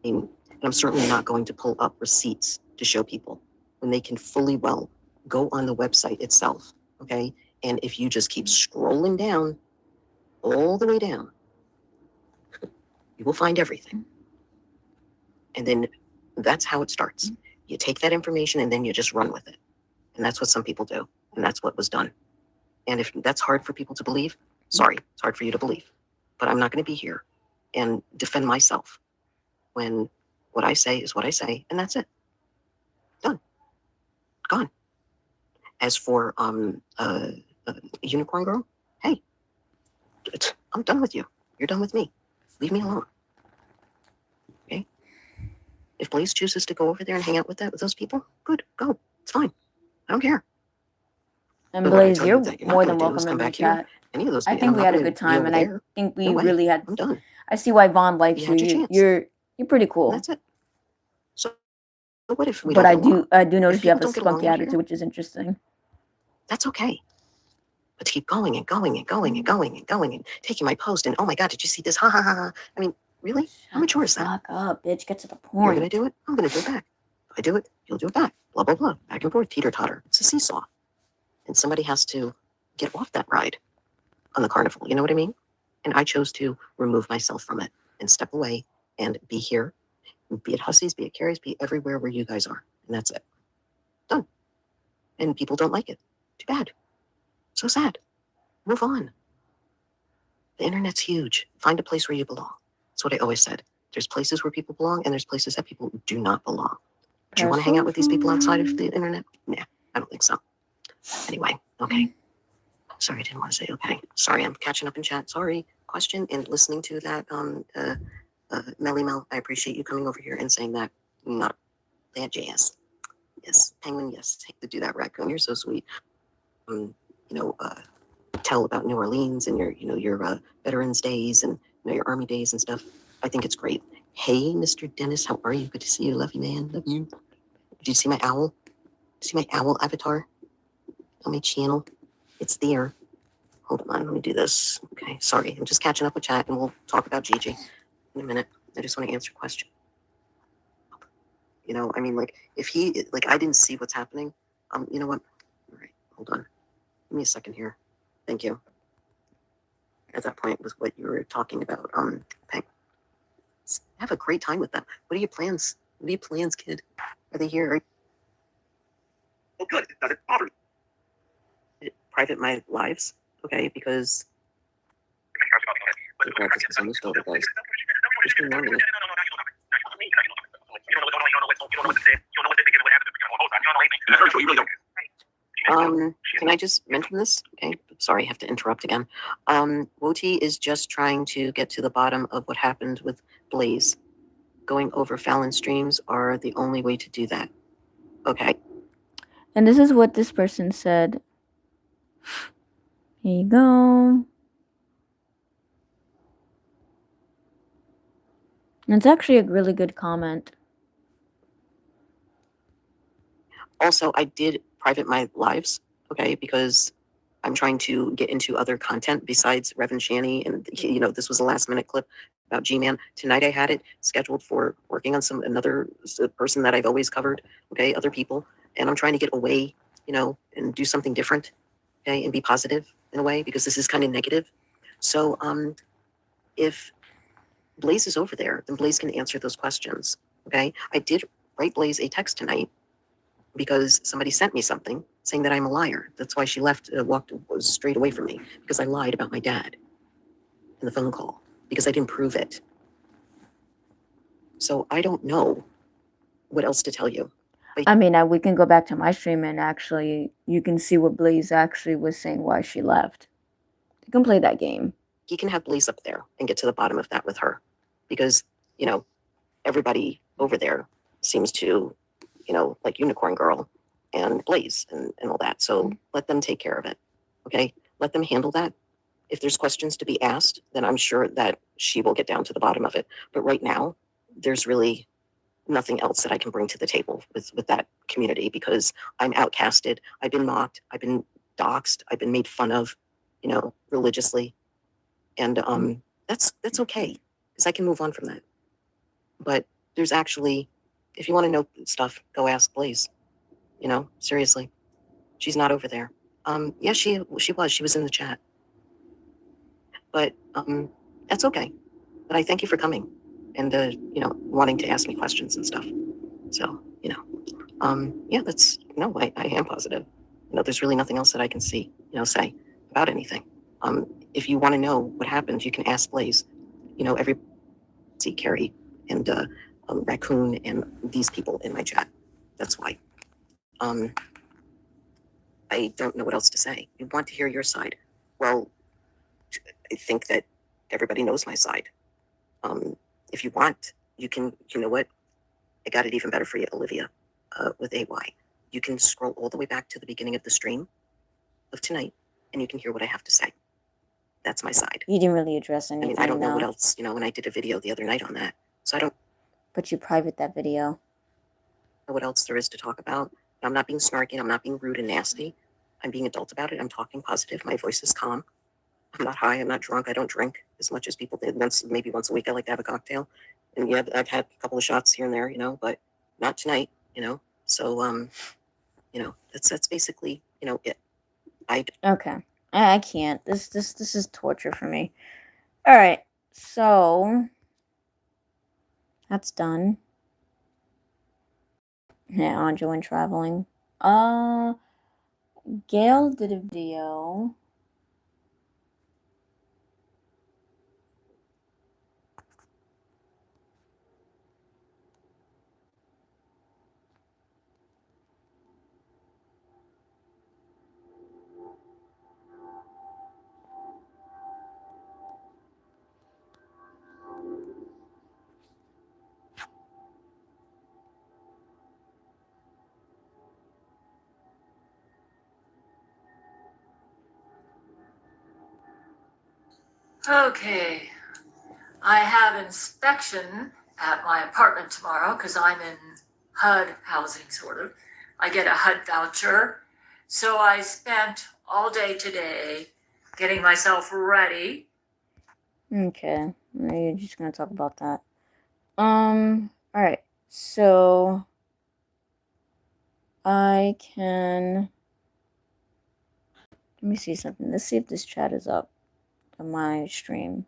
And I'm certainly not going to pull up receipts to show people when they can fully well go on the website itself, okay? And if you just keep scrolling down, all the way down, you will find everything. And then that's how it starts. You take that information and then you just run with it. And that's what some people do. And that's what was done. And if that's hard for people to believe, sorry, it's hard for you to believe. But I'm not going to be here and defend myself when what I say is what I say, and that's it. Done. Gone. As for Unicorn Girl, hey, I'm done with you. You're done with me. Leave me alone. Okay? If Blaze chooses to go over there and hang out with those people, good, go. It's fine. I don't care. And But what I Blaze, tell you're you that you're not more gonna than do is welcome in come the back here. chat. Any of those I people, think I'm we not had a gonna good be time, over and I there. think we No way. really had. I'm done. I see why Vaughn likes You you. had your chance. You're pretty And cool. that's it. So what if we But don't get along? I do notice you people have a don't get along spunky out attitude, here, which is interesting. that's okay. But to keep going and going and going and going and going and taking my post and oh my God, did you see this? Ha ha ha ha. I mean, really? How mature is that? Fuck up, bitch. Get to the You're gonna point. do it? I'm gonna do it back. If I do it, you'll do it back. Blah blah blah. Back and forth, teeter totter. It's a seesaw. And somebody has to get off that ride on the carnival. You know what I mean? And I chose to remove myself from it and step away and be here. Be it Hussey's, be it Carrie's, be everywhere where you guys are. And that's it. Done. And people don't like it. Too bad. So sad. Move on. The internet's huge. Find a place where you belong. That's what I always said. There's places where people belong and there's places that people do not belong. Do you want to hang out with these people outside of the internet? Nah, I don't think so. Anyway, okay. Sorry, I didn't want to say okay. Sorry, I'm catching up in chat. Sorry. Question and listening to that, Melly Mel. I appreciate you coming over here and saying that. Not that jazz. Yes, Penguin. Yes, hate to do that, Raccoon. You're so sweet. Tell about New Orleans and your Veterans Days and your Army Days and stuff. I think it's great. Hey, Mr. Dennis, how are you? Good to see you. Love you, man. Love you. Did you see my owl? See my owl avatar on my channel? It's there. Hold on, let me do this. Okay, sorry. I'm just catching up with chat and we'll talk about Gigi in a minute. I just want to answer a question. I mean, like, if he, like, I didn't see what's happening. You know what? All right, hold on. Give me a second here. Thank you. At that point was what you were talking about. Peng. Have a great time with them. What are your plans? What are your plans, kid? Are they here? Oh, good. Does it bother you? Private my lives, okay? Because on the stove, guys. Just be normal. And I heard you really don't. Can I just mention this? Okay, sorry, I have to interrupt again. Woti is just trying to get to the bottom of what happened with Blaze. Going over Fallon streams are the only way to do that. Okay. And this is what this person said. Here you go. And it's actually a really good comment. Also, I did private my lives, okay, because I'm trying to get into other content besides Reverend Shani. And, this was a last minute clip about G-Man. Tonight I had it scheduled for working on another person that I've always covered, okay, other people. And I'm trying to get away, and do something different, okay, and be positive in a way because this is kind of negative. So if Blaze is over there, then Blaze can answer those questions, okay? I did write Blaze a text tonight because somebody sent me something saying that I'm a liar. That's why she walked straight away from me because I lied about my dad in the phone call because I didn't prove it. So I don't know what else to tell you. I mean, we can go back to my stream and actually, you can see what Blaze actually was saying why she left. You can play that game. He can have Blaze up there and get to the bottom of that with her because, everybody over there seems to, like Unicorn Girl and Blaze and all that. So let them take care of it. Okay. Let them handle that. If there's questions to be asked, then I'm sure that she will get down to the bottom of it. But right now, there's really nothing else that I can bring to the table with that community because I'm outcasted. I've been mocked. I've been doxxed. I've been made fun of, religiously. And that's okay because I can move on from that. But there's actually, if you want to know stuff, go ask Blaze. Seriously, she's not over there. Yeah, she was in the chat. But that's okay. But I thank you for coming and wanting to ask me questions and stuff. So Yeah, that's no, I am positive. There's really nothing else that I can see, say about anything. If you want to know what happened, you can ask Blaze. Every see Carrie and Raccoon and these people in my chat. That's why. I don't know what else to say. You want to hear your side? Well, I think that everybody knows my side. If you want, you can. You know what? I got it even better for you, Olivia, with AY. You can scroll all the way back to the beginning of the stream of tonight, and you can hear what I have to say. That's my side. You didn't really address anything. I don't know what else, and I did a video the other night on that. So I don't But you private that video. know what else there is to talk about. I'm not being snarky, I'm not being rude and nasty. I'm being adult about it. I'm talking positive. My voice is calm. I'm not high, I'm not drunk. I don't drink as much as people did. Maybe once a week I like to have a cocktail. And yeah, I've had a couple of shots here and there, but not tonight, So that's basically, it. Okay. I can't. This is torture for me. All right. So that's done. Yeah, on join traveling. Gail did a video. Okay, I have inspection at my apartment tomorrow because I'm in HUD housing, sort of. I get a HUD voucher. So I spent all day today getting myself ready. Okay. You're just gonna talk about that. Alright. So I can let me see something. Let's see if this chat is up on my stream.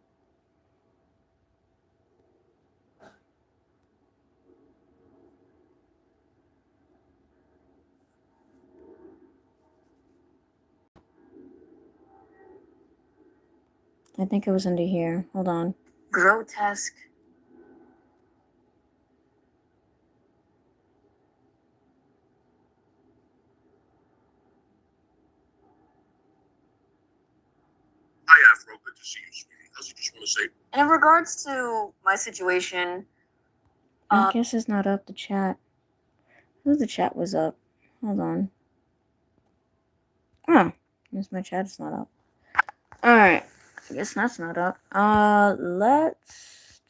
I think it was under here. Hold on. Grotesque. Hi, Afro. Good to see you, sweetie. How's you just want to say? And in regards to my situation, I guess it's not up, the chat. I thought the chat was up. Hold on. Oh, guess my chat's not up. Alright. I guess that's not up. Let's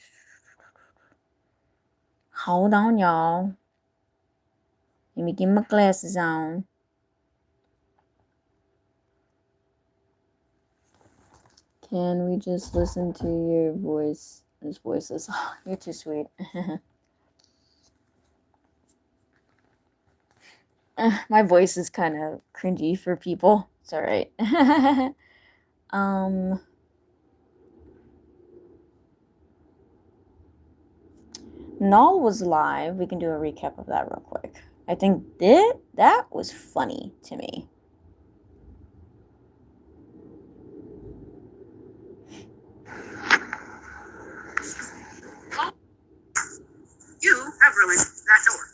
hold on, y'all. Let me get my glasses on. Can we just listen to your voice? His voice is, oh, you're too sweet. My voice is kind of cringy for people. It's alright. Null was live. We can do a recap of that real quick. I think that was funny to me. You have ruined that door.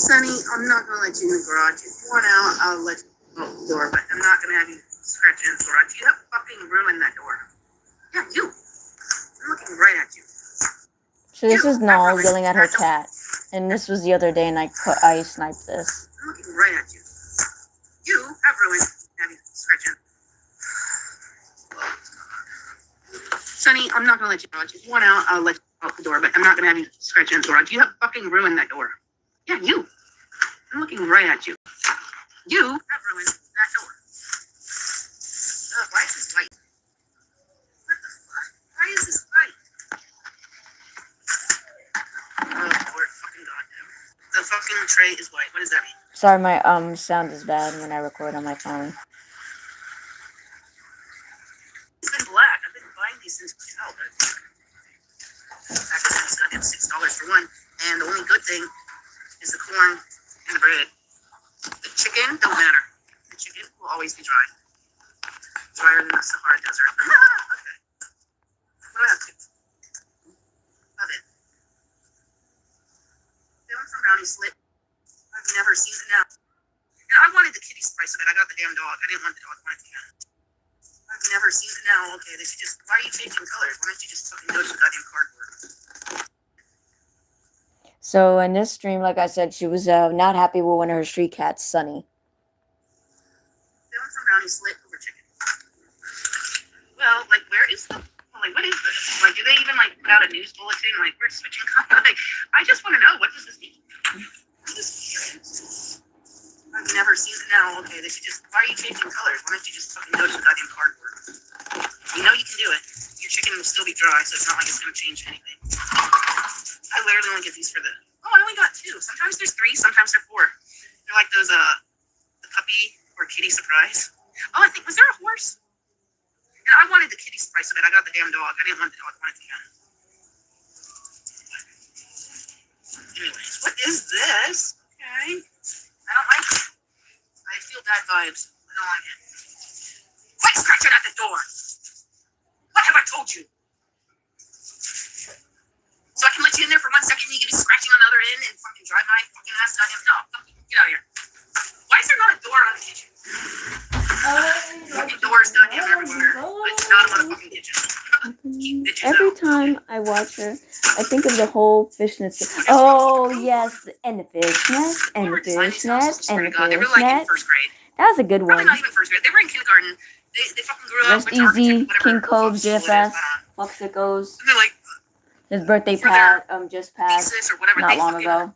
Sonny, I'm not gonna let you in the garage. If you want out, I'll let you out the door, but I'm not gonna have you scratch in the garage. You have fucking ruined that door. Yeah, you. I'm looking right at you. So this is Null yelling at her cat. And this was the other day, and I sniped this. I'm looking right at you. You have ruined have you scratch in. Sonny, I'm not gonna let you out. If you want out, I'll let you out the door, but I'm not gonna have you scratch in the garage. You have fucking ruined that door. Yeah, you. I'm looking right at you. You have ruined that door. Why is this white? What the fuck? Why is this white? Oh, Lord, fucking goddamn. The fucking tray is white. What does that mean? Sorry, my sound is bad when I record on my phone. It's been black. I've been thing is the corn and the bread. The chicken don't matter. The chicken will always be dry. Drier than the Sahara Desert. Okay. What do I have to? Love it. They went from brownie slit. I've never seen it now. And I wanted the kitty surprise so that I got the damn dog. I didn't want the dog. I wanted the cat. I've never seen it now. Okay, they should just. Why are you changing colors? Why don't you just fucking go to the goddamn cardboard? So in this stream, like I said, she was not happy with one of her street cats, Sunny. They went from brownie slit over chicken. Well, like, where is the? Like, what is this? Like, do they even like put out a news bulletin? Like, we're switching colors. Like, I just want to know, what does this mean? What is this? I've never seen it now. Okay, they should just. Why are you changing colors? Why don't you just fucking go to the goddamn cardboard? You know you can do it. Your chicken will still be dry, so it's not like it's gonna change anything. I literally only get these for the. Oh, I only got 2. Sometimes there's 3. Sometimes there's 4. They're like those the puppy or kitty surprise. Oh, I think was there a horse? And I wanted the kitty surprise so that I got the damn dog. I didn't want the dog. I wanted the cat. Anyways, what is this? Okay. I don't like it. I feel bad vibes. I don't like it. Quit scratching at the door. What have I told you? So I can let you in there for 1 second and you can be scratching on the other end and fucking drive my fucking ass goddamn. No, get out of here. Why is there not a door on the kitchen? Fucking doors goddamn everywhere. It's not a motherfucking kitchen. Keep bitches Every out. time I watch her, I think of the whole fishnets. Oh yes, and the fishnets, and the fishnets, and the They were like in fishnets. first grade. That was a good Probably one. not even first grade. They were in kindergarten. They fucking grew up. Rest went to architect, easy, whatever King the Cobes, fuck school it is. JFS, Fucksicos. And they're like His birthday For their just passed thesis or whatever. not They long fucking ago.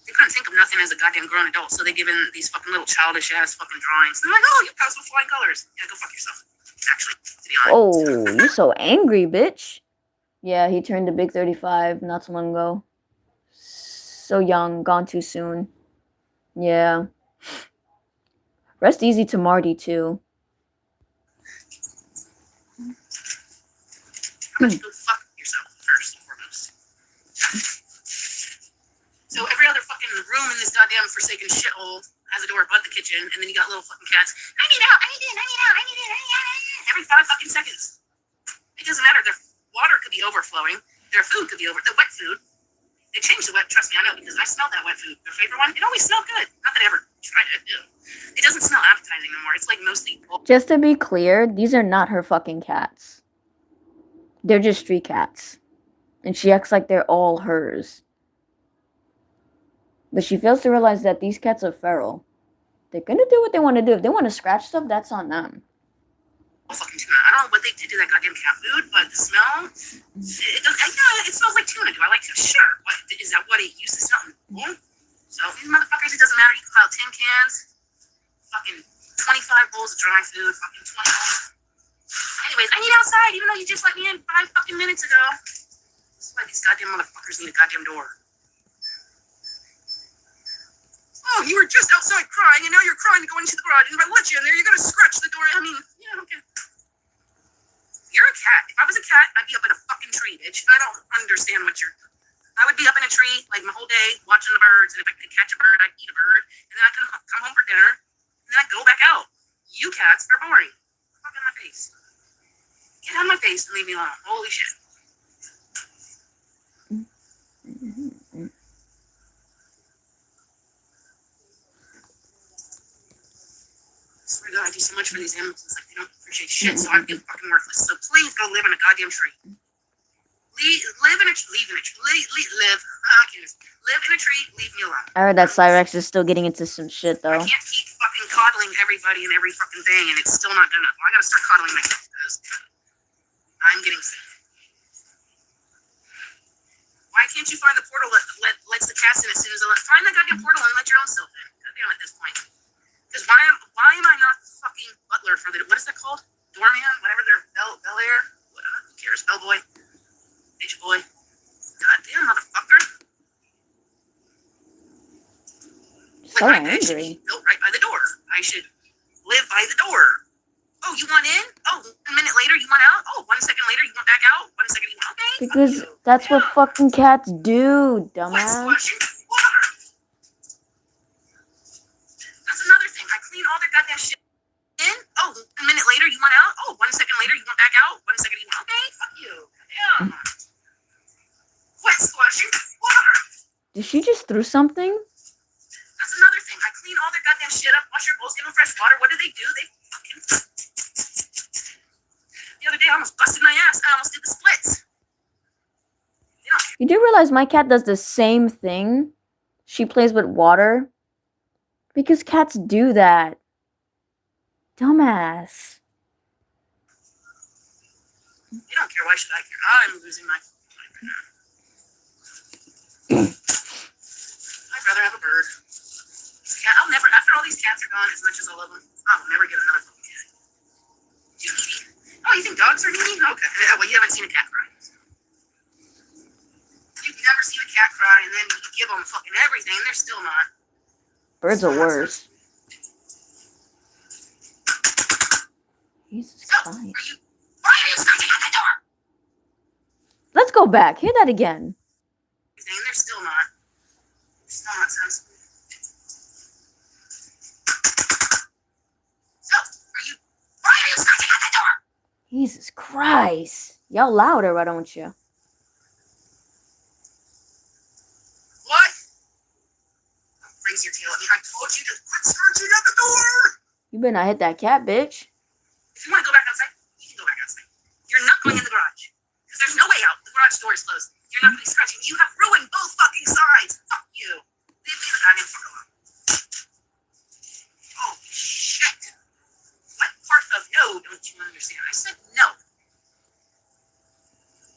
they couldn't think of nothing as a goddamn grown adult, so they given these fucking little childish ass fucking drawings. And they're like, oh, you pass with flying colors. Yeah, go fuck yourself. Actually, to be honest. Oh, you're so angry, bitch. Yeah, he turned a big 35 not so long ago. So young, gone too soon. Yeah. Rest easy to Marty, too. How about you go fuck yourself first and foremost? So every other fucking room in this goddamn forsaken shithole has a door but the kitchen, and then you got little fucking cats. I need out, I need in, I need out, I need in, I need out. Every 5 fucking seconds. It doesn't matter. Their water could be overflowing. Their food could be the wet food. They changed the wet, trust me, I know, because I smelled that wet food. Their favorite one, it always smelled good. Not that I ever tried it. It doesn't smell appetizing anymore. It's like mostly Just to be clear, these are not her fucking cats. They're just street cats. And she acts like they're all hers. But she fails to realize that these cats are feral. They're gonna do what they want to do. If they want to scratch stuff, that's on them. fucking tuna. I don't know what they did to that goddamn cat food, but the smell, it smells like tuna. Do I like tuna? Sure. What, is that what it used to smell? No. So these motherfuckers, it doesn't matter. You can pile tin cans, fucking 25 bowls of dry food, fucking 20 bowls. Anyways, I need outside, even though you just let me in 5 fucking minutes ago. That's why these goddamn motherfuckers need a goddamn door. Oh, you were just outside crying, and now you're crying to go into the garage. And if I let you in there, you're gonna scratch the door. I mean, yeah, okay. You're a cat. If I was a cat, I'd be up in a fucking tree, bitch. I don't understand what you're. I would be up in a tree like my whole day watching the birds, and if I could catch a bird, I'd eat a bird, and then I could come home for dinner, and then I'd go back out. You cats are boring. Fuck out of my face. Get out of my face and leave me alone. Holy shit. I swear to God, I do so much for these animals. It's like they don't appreciate shit, so I feel fucking worthless. So please go live in a goddamn tree. Live in a tree. Live in a tree. Leave me alone. I heard that Cyrex is still getting into some shit I though. can't keep fucking coddling everybody and every fucking thing, and it's still not good enough. Well, I gotta start coddling myself because I'm getting sick. Why can't you find the portal that lets the cats in as soon as find that goddamn portal and let your own self in? Goddamn at this point. Because why am I not fucking butler for the what is that called? Doorman? Whatever they're Bel Air? Who cares? Bellboy? Bitch boy? Goddamn motherfucker. So Like, I should angry. be built right by the door. I should live by the door. Oh, you want in? Oh, 1 minute later you want out? Oh, 1 second later you want back out? 1 second you want okay? Because fuck you. that's what Yeah. fucking cats do, Wet dumbass. squashing. Did she just threw something? That's another thing. I clean all their goddamn shit up, wash your bowls, give them fresh water. What do? They fucking. The other day, I almost busted my ass. I almost did the splits. You do realize my cat does the same thing? She plays with water. Because cats do that. Dumbass. You don't care. Why should I care? I'm losing my mind right now. I'd rather have a bird. Cat, I'll never, after all these cats are gone, as much as I love them, I'll never get another fucking cat. Oh, you think dogs are needy? Okay. Yeah, well, you haven't seen a cat cry. You've never seen a cat cry, and then you give them fucking everything, and they're still not. Birds are worse. Jesus So, Christ. why are you knocking on the door? Let's go back. Hear that again. And they're still not. Still not sensible. So, why are you knocking on the door? Jesus Christ. Yell louder, why don't you? What? Don't raise your tail at me. I told you to quit scratching at the door. You better not hit that cat, bitch. If you want to go back outside, you can go back outside. You're not going in the garage. Because there's no way out. The garage door is closed. You're not going to be scratching. You have ruined both fucking sides. Fuck you. Leave me the goddamn fuck alone. Oh, shit. What part of no don't you understand? I said no.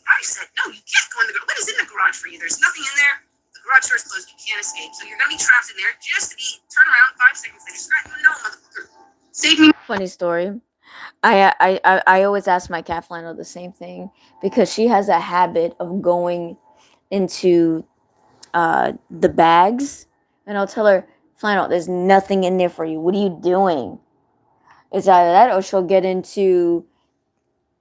I said no. You can't go in the garage. What is in the garage for you? There's nothing in there. The garage door is closed. You can't escape. So you're going to be trapped in there just to be turn around 5 seconds later. Scratch. No, motherfucker. Save me. Funny story. I always ask my cat Flannel the same thing because she has a habit of going into the bags, and I'll tell her, Flannel, there's nothing in there for you. What are you doing? It's either that or she'll get into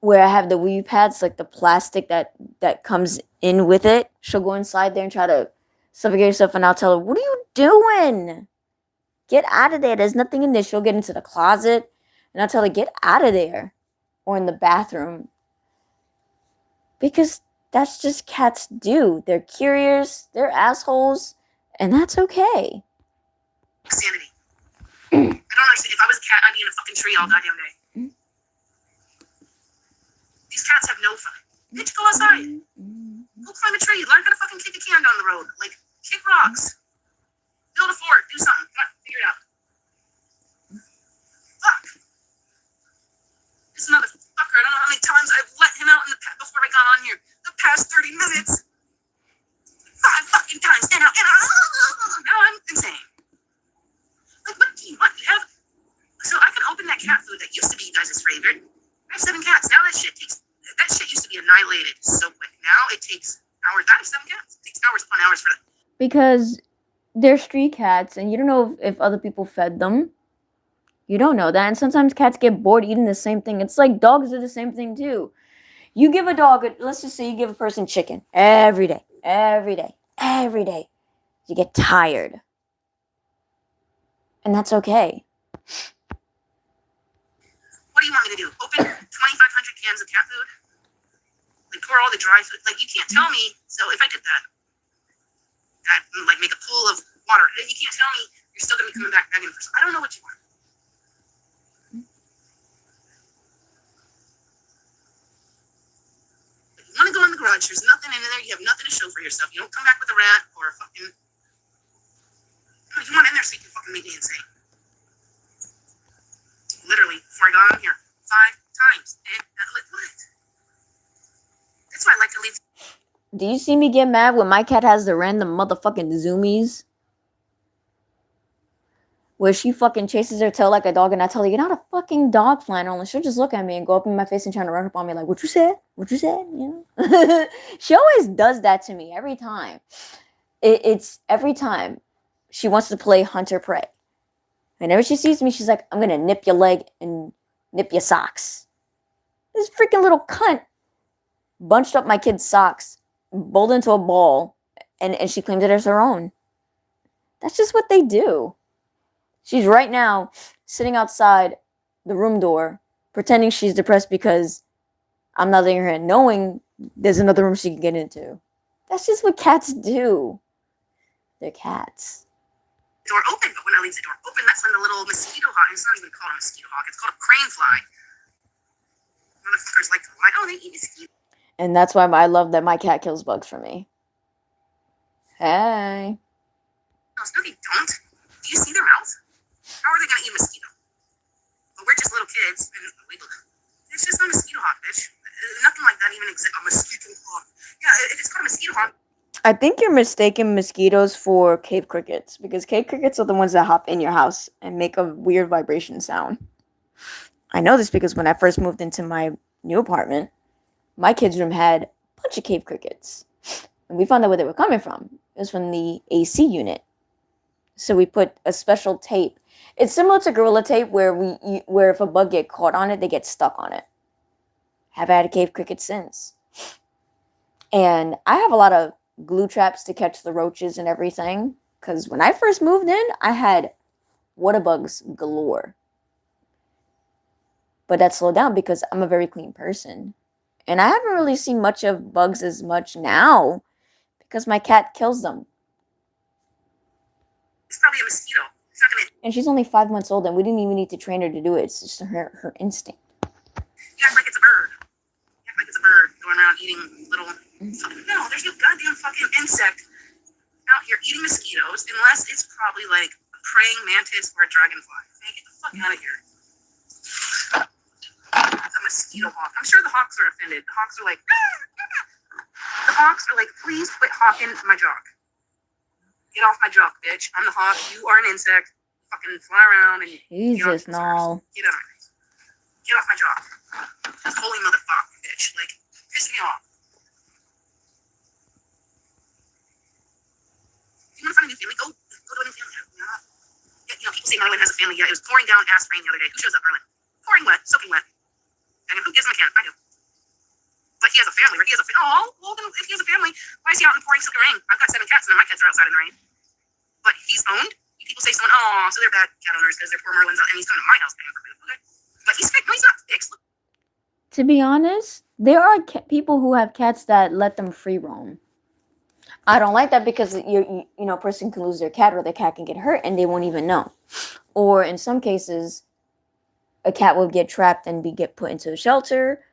where I have the wee pads, like the plastic that comes in with it. She'll go inside there and try to suffocate herself, and I'll tell her, what are you doing? Get out of there. There's nothing in there. She'll get into the closet. And I'll tell her, get out of there. Or in the bathroom. Because that's just cats do. They're curious. They're assholes. And that's okay. Sanity. I don't understand. If I was a cat, I'd be in a fucking tree all goddamn day. These cats have no fun. Bitch, go outside. Go climb a tree. Learn how to fucking kick a can down the road. Like, kick rocks. Build a fort. Do something. Come on, figure it out. Fuck. This motherfucker, I don't know how many times I've let him out in the before I got on here. The past 30 minutes. 5 fucking times. And now I'm insane. Like, what do you want? You have... So I can open that cat food that used to be you guys' favorite. I have 7 cats. Now that shit used to be annihilated so quick. Now it takes hours. I have 7 cats. It takes hours upon hours for that. Because they're street cats, and you don't know if other people fed them. You don't know that. And sometimes cats get bored eating the same thing. It's like dogs do the same thing too. You give a dog, let's just say you give a person chicken every day. You get tired. And that's okay. What do you want me to do? Open 2,500 cans of cat food? Like pour all the dry food? Like you can't tell me. So if I did that, I'd like make a pool of water. You can't tell me you're still going to be coming back begging for something. I don't know what you want. You want to go in the garage, there's nothing in there, you have nothing to show for yourself. You don't come back with a rat or a fucking... No, you want in there so you can fucking make me insane. Literally, before I got on here, 5 times. And, like, what? That's why I like to leave... Do you see me get mad when my cat has the random motherfucking zoomies? Where she fucking chases her tail like a dog, and I tell her, you're not a fucking dog, Flannel. And she'll just look at me and go up in my face and try to run up on me like, what you said? What you said? You know? She always does that to me every time. It's every time she wants to play hunter prey. Whenever she sees me, she's like, I'm going to nip your leg and nip your socks. This freaking little cunt bunched up my kid's socks, bowled into a ball, and she claimed it as her own. That's just what they do. She's right now sitting outside the room door, pretending she's depressed because I'm not letting her in, knowing there's another room she can get into. That's just what cats do. They're cats. door open, but when I leave the door open, that's when the little mosquito hawk, it's not even called a mosquito hawk, it's called a crane fly. Motherfuckers like to lie, oh, they eat mosquitoes. And that's why I love that my cat kills bugs for me. Hey. No, they don't. Do you see their mouths? How are they going to eat a mosquito? But we're just little kids, and it's just a mosquito hawk, bitch. Nothing like that even exists. A mosquito hawk. Yeah, it's called a mosquito hawk. I think you're mistaking mosquitoes for cave crickets, because cave crickets are the ones that hop in your house and make a weird vibration sound. I know this because when I first moved into my new apartment, my kids' room had a bunch of cave crickets. And we found out where they were coming from. It was from the AC unit. So we put a special tape. It's similar to Gorilla Tape, where if a bug get caught on it, they get stuck on it. Have had a cave cricket since. And I have a lot of glue traps to catch the roaches and everything. Because when I first moved in, I had water bugs galore. But that slowed down because I'm a very clean person. And I haven't really seen much of bugs as much now because my cat kills them. It's probably a mosquito. It's not going to... And she's only 5 months old, and we didn't even need to train her to do it. It's just her instinct. You act like it's a bird. You act like it's a bird going around eating little... No, there's no goddamn fucking insect out here eating mosquitoes unless it's probably like a praying mantis or a dragonfly. Okay, get the fuck out of here. A mosquito hawk. I'm sure the hawks are offended. The hawks are like... The hawks are like, please quit hawking my jock. Get off my jock, bitch. I'm the hawk. You are an insect. Fucking fly around and... Jesus, no. Get out of my face. Get off my jock. Holy motherfucker, bitch. Like, piss me off. You want to find a new family? Go to a new family. Yeah, people say Merlin has a family. Yeah, it was pouring down ass rain the other day. Who shows up, Merlin? Pouring wet, soaking wet. And who gives him a can? I do. But he has a family. Or he has a well, then if he has a family, why is he out in pouring soaking rain? I've got 7 cats, and then my cats are outside in the rain. But he's owned. People say someone, oh, so they're bad cat owners because they're poor Merlins out, and he's coming to my house paying for food. Okay. But he's fixed. No, he's not fixed. Look. To be honest, there are people who have cats that let them free roam. I don't like that because you know, a person can lose their cat or their cat can get hurt and they won't even know. Or in some cases, a cat will get trapped and get put into a shelter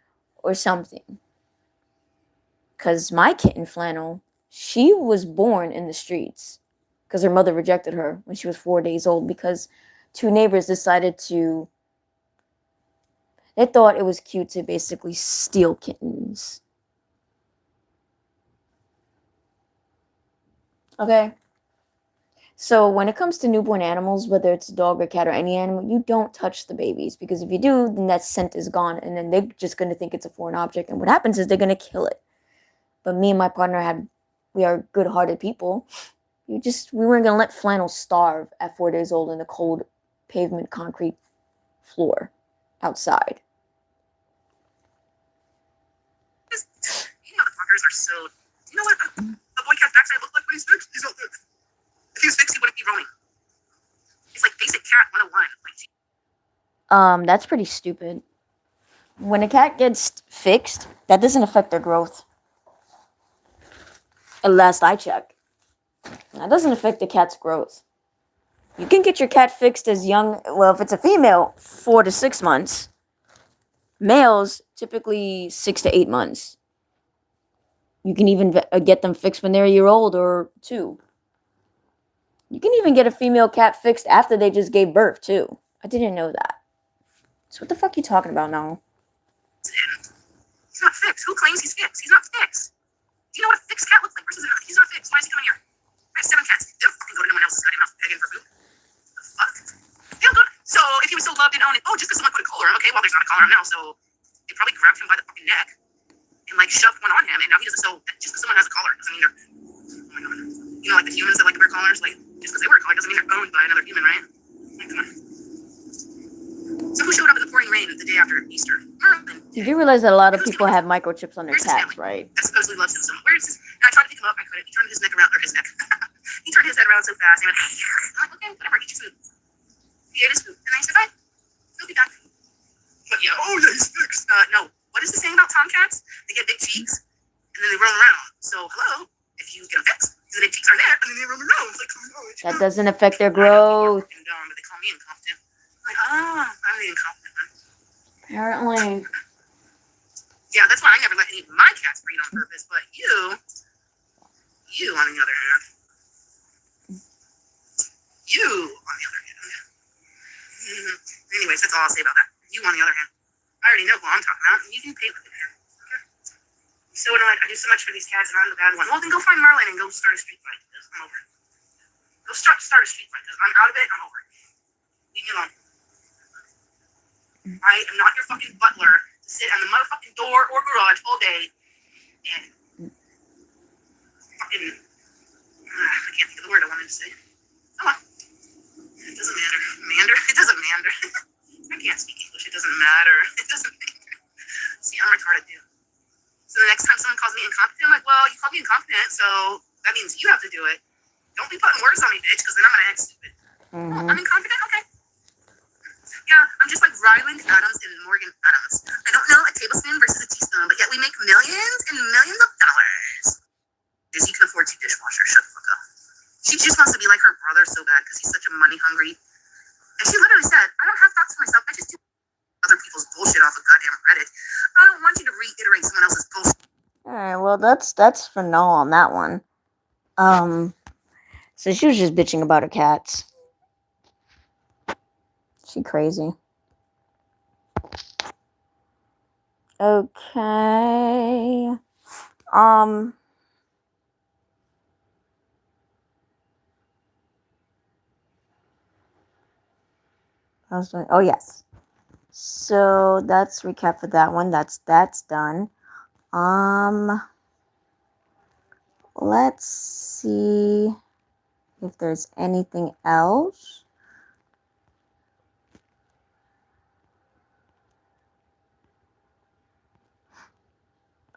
or something. Because my kitten, Flannel, she was born in the streets because her mother rejected her when she was 4 days old because 2 neighbors decided to... They thought it was cute to basically steal kittens. Okay? So when it comes to newborn animals, whether it's a dog or cat or any animal, you don't touch the babies. Because if you do, then that scent is gone. And then they're just going to think it's a foreign object. And what happens is they're going to kill it. But me and my partner we are good-hearted people. We weren't going to let Flannel starve at 4 days old in the cold pavement concrete floor outside. You motherfuckers are so... You know what a boy cat's backside look like when he's fixed? He's not fixed. If he was fixed, he wouldn't be roaming. It's like basic cat 101. Like, That's pretty stupid. When a cat gets fixed, that doesn't affect their growth. At last I checked. That doesn't affect the cat's growth. You can get your cat fixed as young, well, if it's a female, 4 to 6 months. Males, typically 6 to 8 months. You can even get them fixed when they're a year old or 2. You can even get a female cat fixed after they just gave birth, too. I didn't know that. So what the fuck are you talking about now? He's not fixed. Who claims he's fixed? He's not fixed. Do you know what a fixed cat looks like versus he's not fixed? Why is he coming here? I have 7 cats. They don't fucking go to anyone else's goddamn house begging for food. The fuck? They don't go to... So if he was so loved and owned, just because someone put a collar on, okay, well, there's not a collar on now, so they probably grabbed him by the fucking neck and like shoved one on him, and now he doesn't. So just because someone has a collar doesn't mean they're... Oh my god. You know, like the humans that like to wear collars, like just because they wear a collar doesn't mean they're owned by another human, right? Like, come on. So who showed up in the pouring rain the day after Easter? Merlin. Did you realize that a lot of people have microchips on their cats, right? That supposedly loves him so much. Where is this? And I tried to pick him up. I couldn't. He turned his neck around, or his neck. He turned his head around so fast. He went, I'm like, okay, whatever, eat your food. He ate his food. And then he said, bye. He'll be back. But yeah, oh yeah, he's fixed. No. What is the saying about tomcats? They get big cheeks, and then they roam around. So, hello, if you get them fixed, the big cheeks are there, and running around the room. It's like, That doesn't affect their growth. And dumb, but they call me incompetent. I'm like, oh, I'm the incompetent one. Apparently. Yeah, that's why I never let any of my cats breed on purpose. But you, on the other hand, anyways, that's all I'll say about that. You, on the other hand, I already know who I'm talking about, and you can pay with it. I'm so annoyed. I do so much for these cats, and I'm the bad one. Well, then go find Merlin and go start a street fight. I'm over it. Go start a street fight, because I'm out of it. I'm over it. Leave me alone. I am not your fucking butler to sit on the motherfucking door or garage all day and fucking. I can't think of the word I wanted to say. Oh well. It doesn't matter. It doesn't matter. I can't speak English. It doesn't matter. It doesn't matter. See, I'm retarded too. So the next time someone calls me incompetent, I'm like, well, you called me incompetent, so that means you have to do it. Don't be putting words on me, bitch, because then I'm gonna act stupid. Well, I'm incompetent? Okay. Yeah, I'm just like Ryland Adams and Morgan Adams. I don't know a tablespoon versus a teaspoon, but yet we make millions and millions of dollars. Because you can afford two dishwashers. Shut the fuck up. She just wants to be like her brother so bad because he's such a money hungry. And she literally said, I don't have thoughts for myself. I just do other people's bullshit off of goddamn Reddit. I don't want you to reiterate someone else's bullshit. Alright, well that's for no on that one. So she was just bitching about her cats. She crazy. Okay. I was doing, oh yes. So that's recap for that one. That's done. Let's see if there's anything else.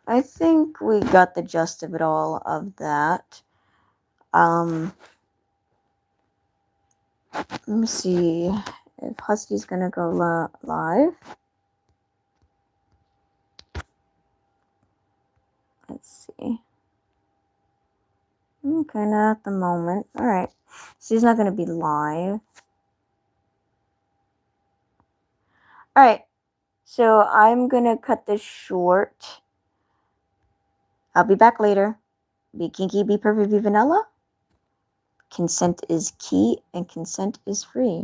I think we got the gist of it all of that. Let me see if Husky's gonna go live. Let's see. Okay, not at the moment. Alright. So he's not gonna be live. Alright. So I'm gonna cut this short. I'll be back later. Be kinky, be perfect, be vanilla. Consent is key and consent is free.